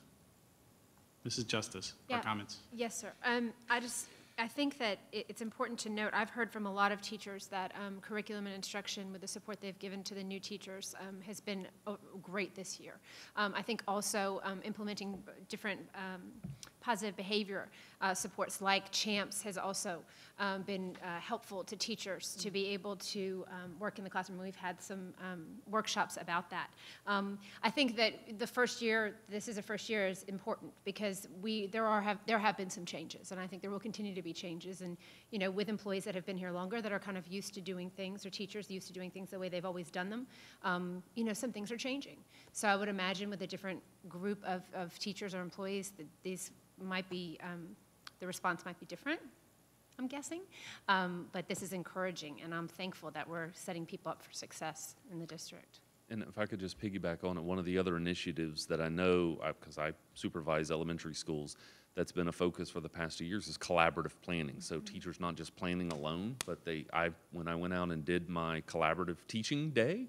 Mrs. Justice, or Yeah. comments? Yes, sir. I think that it's important to note, I've heard from a lot of teachers that curriculum and instruction with the support they've given to the new teachers has been great this year. I think also implementing different positive behavior supports like CHAMPS has also been helpful to teachers to be able to work in the classroom. We've had some workshops about that. I think that the first year, this is a first year, is important because there have been some changes, and I think there will continue to be changes. And with employees that have been here longer that are kind of used to doing things, or teachers used to doing things the way they've always done them, some things are changing. So I would imagine with a different group of teachers or employees that these might be, the response might be different, I'm guessing. But this is encouraging, and I'm thankful that we're setting people up for success in the district. And if I could just piggyback on it, one of the other initiatives that I know, because I supervise elementary schools, that's been a focus for the past 2 years is collaborative planning. So teachers not just planning alone, but when I went out and did my collaborative teaching day,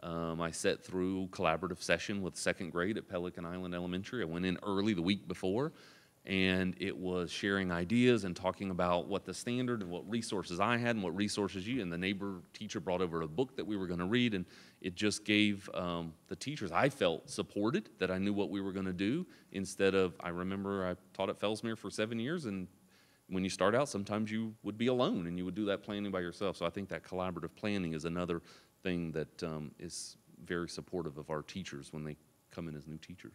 I sat through collaborative session with second grade at Pelican Island Elementary. I went in early the week before, and it was sharing ideas and talking about what the standard and what resources I had and what resources and the neighbor teacher brought over a book that we were going to read, and it just gave the teachers, I felt supported, that I knew what we were going to do, instead of, I remember I taught at Fellsmere for 7 years, and when you start out, sometimes you would be alone and you would do that planning by yourself. So I think that collaborative planning is another thing that is very supportive of our teachers when they come in as new teachers.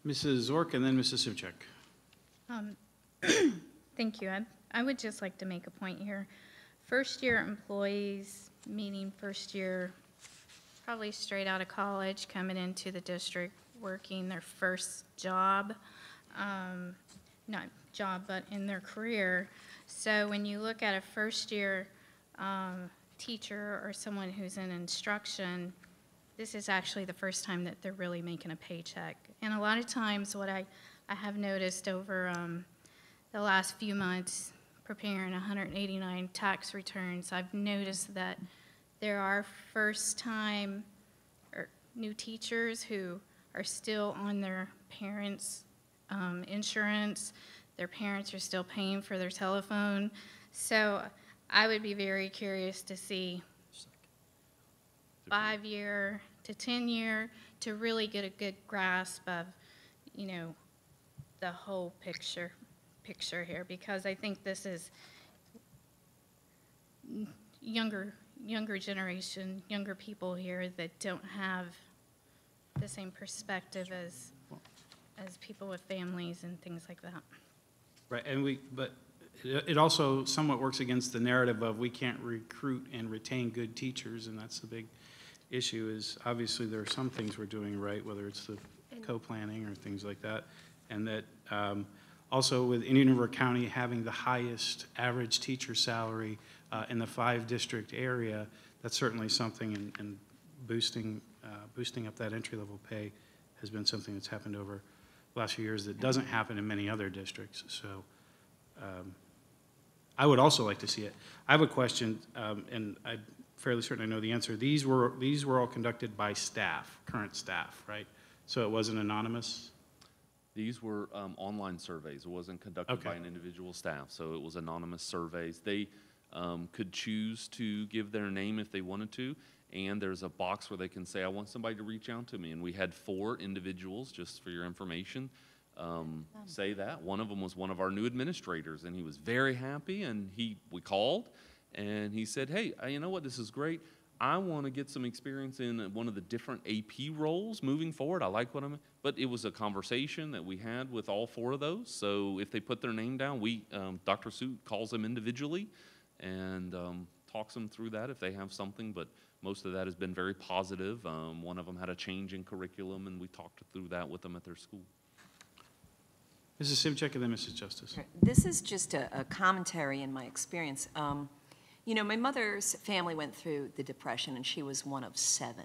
Mrs. Zork and then Mrs. Suchek. Thank you. I would just like to make a point here. First-year employees, meaning first year, probably straight out of college, coming into the district, working their first job, not job, but in their career. So when you look at a first-year teacher or someone who's in instruction, this is actually the first time that they're really making a paycheck. And a lot of times what I have noticed over the last few months preparing 189 tax returns, I've noticed that there are first-time or new teachers who are still on their parents' insurance. their parents are still paying for their telephone. So I would be very curious to see 5-year to 10-year to really get a good grasp of, you know, the whole picture here, because I think this is younger generation, younger people here that don't have the same perspective as people with families and things like that. Right, but it also somewhat works against the narrative of we can't recruit and retain good teachers, and that's the big issue. Is obviously there are some things we're doing right, whether it's the co-planning or things like that, and that also with Indian River County having the highest average teacher salary in the 5-district area, that's certainly something, and boosting up that entry-level pay has been something that's happened over the last few years that doesn't happen in many other districts. So I would also like to see it. I have a question, and I'm fairly certain I know the answer. These were all conducted by staff, current staff, right? So it wasn't anonymous? These were online surveys. It wasn't conducted by an individual staff, so it was anonymous surveys. They could choose to give their name if they wanted to, and there's a box where they can say, I want somebody to reach out to me. And we had 4 individuals, just for your information, say that. One of them was one of our new administrators, and he was very happy, and we called, and he said, hey, you know what, this is great. I want to get some experience in one of the different AP roles moving forward. I like what I'm, but it was a conversation that we had with all 4 of those. So if they put their name down, Dr. Suit calls them individually and talks them through that if they have something, but most of that has been very positive. One of them had a change in curriculum, and we talked through that with them at their school. Mrs. Simchek and then Mrs. Justice. This is just a commentary in my experience. You know, my mother's family went through the Depression, and she was one of 7.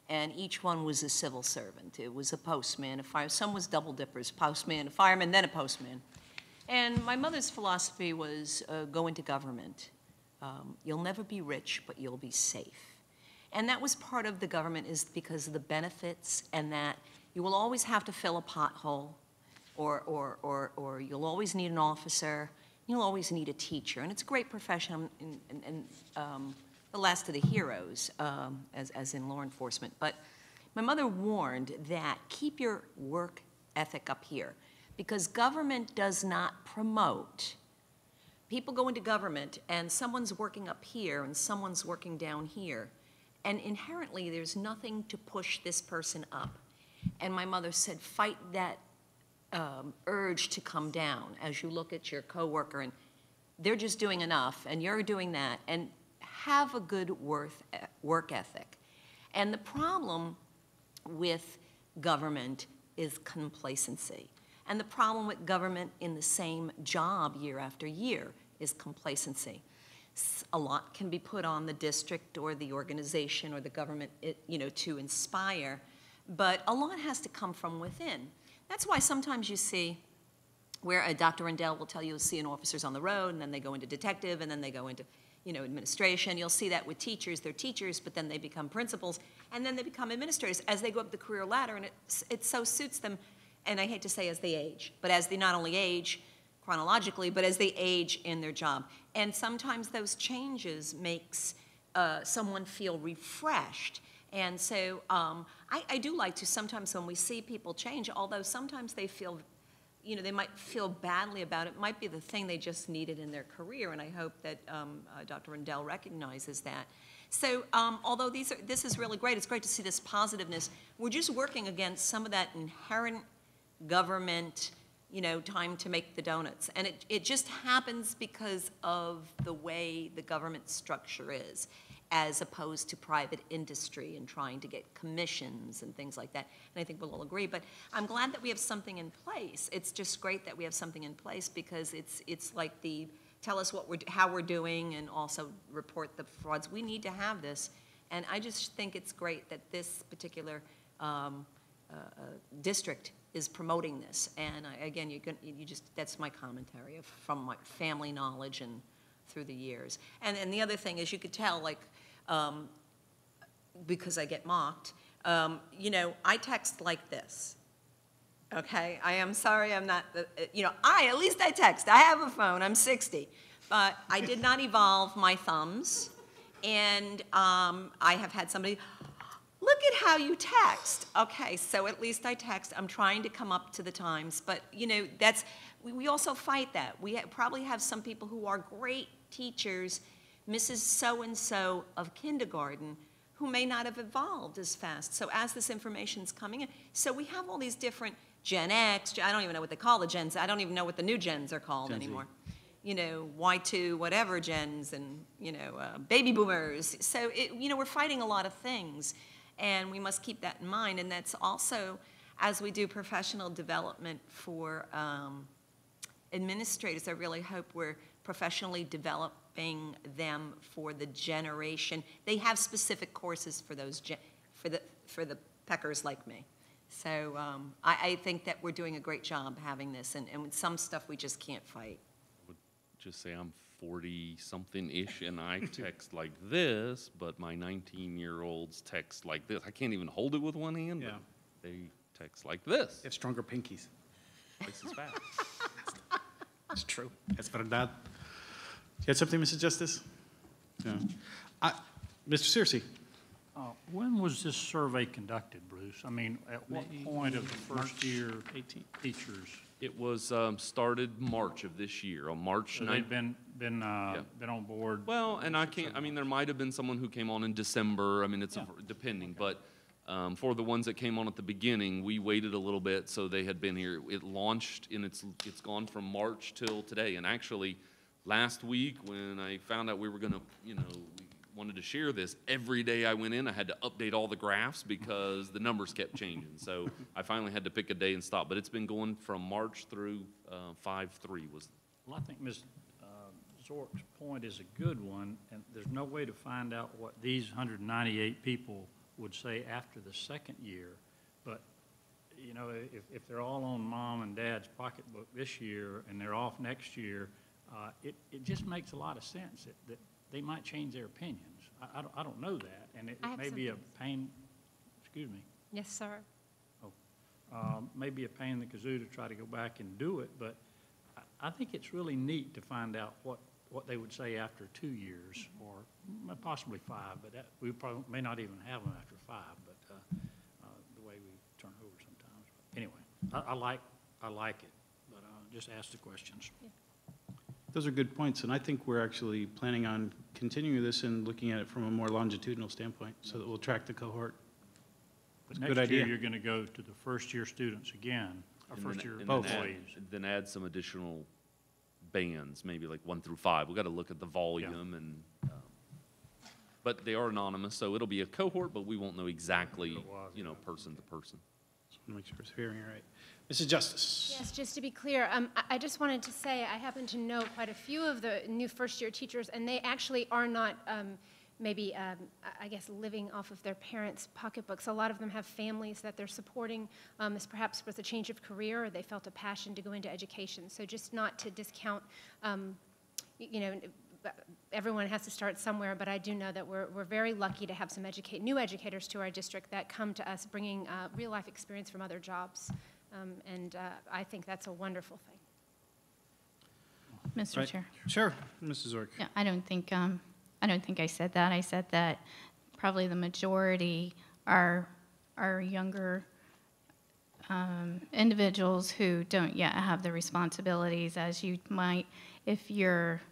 And each one was a civil servant. It was a postman, a fire. Some was double dippers, postman, a fireman, then a postman. And my mother's philosophy was go into government. You'll never be rich, but you'll be safe. And that was part of the government, is because of the benefits, and that you will always have to fill a pothole, or you'll always need an officer. You'll always need a teacher, and it's a great profession, and the last of the heroes, as in law enforcement. But my mother warned that keep your work ethic up here, because government does not promote. People go into government, and someone's working up here, and someone's working down here, and inherently there's nothing to push this person up. And my mother said, fight that urge to come down as you look at your coworker and they're just doing enough and you're doing that, and have a good work ethic. And the problem with government is complacency. And the problem with government in the same job year after year is complacency. A lot can be put on the district or the organization or the government, to inspire, but a lot has to come from within. That's why sometimes you see where Dr. Rendell will tell you you'll see an officers on the road, and then they go into detective, and then they go into, administration. You'll see that with teachers. They're teachers, but then they become principals, and then they become administrators as they go up the career ladder, and it so suits them, and I hate to say as they age, but as they not only age chronologically, but as they age in their job. And sometimes those changes makes someone feel refreshed. And so I do like to sometimes when we see people change, although sometimes they feel, they might feel badly about it, might be the thing they just needed in their career, and I hope that Dr. Rendell recognizes that. So although this is really great, it's great to see this positiveness, we're just working against some of that inherent government, time to make the donuts. And it just happens because of the way the government structure is, as opposed to private industry and trying to get commissions and things like that. And I think we'll all agree. But I'm glad that we have something in place. It's just great that we have something in place, because it's like tell us how we're doing, and also report the frauds. We need to have this. And I just think it's great that this particular district is promoting this. And again, that's my commentary from my family knowledge and through the years. And the other thing is, you could tell, like, because I get mocked, I text like this. Okay, I am sorry, I'm not, at least I text, I have a phone, I'm 60. But I did not evolve my thumbs, and I have had somebody, look at how you text. Okay, so at least I text, I'm trying to come up to the times, but, we also fight that. We probably have some people who are great teachers, Mrs. So-and-so of kindergarten, who may not have evolved as fast. So as this information's coming in, so we have all these different Gen X, I don't even know what they call the gens, I don't even know what the new gens are called Gen Z. anymore. Y2, whatever gens, and, baby boomers. So, we're fighting a lot of things, and we must keep that in mind. And that's also, as we do professional development for administrators, I really hope we're professionally developing them for the generation. They have specific courses for those, for the peckers like me. So I think that we're doing a great job having this, and with some stuff we just can't fight. Just say I'm 40-something-ish, and I text like this, but my 19-year-olds text like this. I can't even hold it with one hand, Yeah. but they text like this. They have stronger pinkies. Twice as fast. It's true. Es verdad. You had something, Mrs. Justice? Yeah. Mr. Searcy? When was this survey conducted, Bruce? I mean, at what point of the first year 18. teachers? It was started March of this year, on March So 9th. they've been on board? Well, and I mean, there might have been someone who came on in December. I mean, it's depending, but for the ones that came on at the beginning, we waited a little bit, so they had been here. It launched, and it's gone from March till today. And actually, last week, when I found out we were gonna, we wanted to share this, every day I went in, I had to update all the graphs because the numbers kept changing. So I finally had to pick a day and stop. But it's been going from March through 5/3 was. Well, I think Ms. Zork's point is a good one, and there's no way to find out what these 198 people would say after the second year. But, if they're all on mom and dad's pocketbook this year and they're off next year, it just makes a lot of sense that they might change their opinions. I don't know that, and it I have may be a something. pain, excuse me, Yes, sir. may be a pain in the kazoo to try to go back and do it, but I think it's really neat to find out what they would say after 2 years, or possibly 5, but we probably may not even have them after 5, but the way we turn over sometimes. But anyway, I like it, but just ask the questions. Those are good points, and I think we're actually planning on continuing this and looking at it from a more longitudinal standpoint, so that we'll track the cohort. But That's a good next year, idea. you're going to go to the first-year students again, or And then- first-year and then add- employees. Then add some additional bands, maybe like 1 through 5. We've got to look at the volume and, but they are anonymous, so it'll be a cohort, but we won't know exactly, person to person. Just want to make sure it's hearing it right. Mrs. Justice? Yes, just to be clear, I just wanted to say, I happen to know quite a few of the new first-year teachers, and they actually are not maybe, I guess, living off of their parents' pocketbooks. A lot of them have families that they're supporting, as perhaps with a change of career, or they felt a passion to go into education. So just not to discount, everyone has to start somewhere, but I do know that we're very lucky to have some new educators to our district that come to us bringing real-life experience from other jobs. And I think that's a wonderful thing. Mr. Right. Chair. Sure, Mrs. Zork. Yeah, I don't think I said that. I said that probably the majority are younger individuals who don't yet have the responsibilities as you might if you're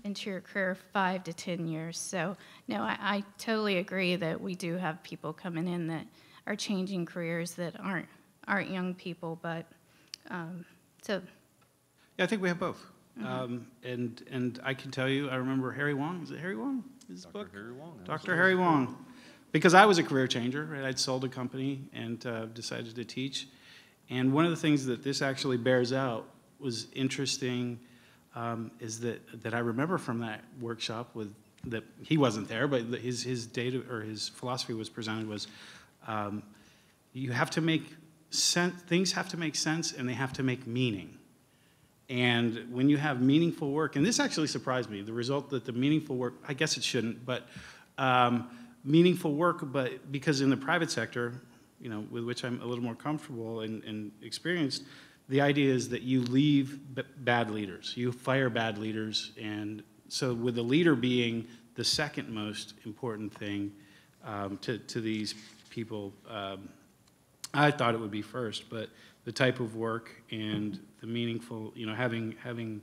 into your career 5 to 10 years. So, no, I totally agree that we do have people coming in that are changing careers that aren't young people, but so. Yeah, I think we have both. And I can tell you, I remember Harry Wong. Is it Harry Wong? His book? Harry Wong. Dr. Harry Wong. Because I was a career changer, right? I'd sold a company and decided to teach. And one of the things that this actually bears out was interesting is that I remember from that workshop that he wasn't there, but his data or his philosophy was presented was you have to make sense, things have to make sense and they have to make meaning. And when you have meaningful work, and this actually surprised me, the result that the meaningful work, I guess it shouldn't, but meaningful work, but because in the private sector, with which I'm a little more comfortable and experienced, the idea is that you leave bad leaders, you fire bad leaders, and so with the leader being the second most important thing to these people, I thought it would be first, but the type of work and the meaningful, having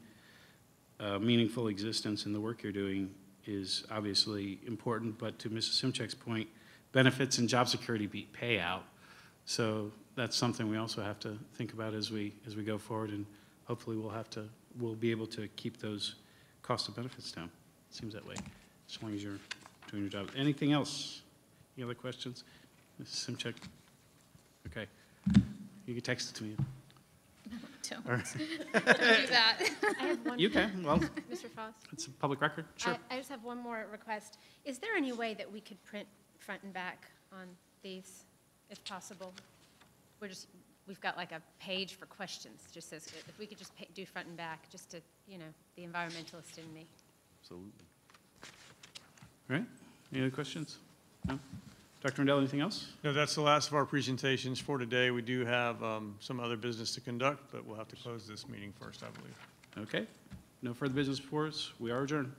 meaningful existence in the work you're doing is obviously important, but to Mrs. Simchek's point, benefits and job security beat payout. So that's something we also have to think about as we go forward, and hopefully we'll be able to keep those cost of benefits down. It seems that way, as long as you're doing your job. Anything else? Any other questions? Mrs. Simchek? Okay. You can text it to me. Don't, All right. don't do that. I have one. You can, well, Mr. Foss? it's a public record, sure. I just have one more request. Is there any way that we could print front and back on these, if possible? We've got like a page for questions, just says, if we could just do front and back, just to, the environmentalist in me. Absolutely. All right, any other questions? No? Dr. Rendell, anything else? No, that's the last of our presentations for today. We do have some other business to conduct, but we'll have to close this meeting first, I believe. Okay, no further business before us. We are adjourned.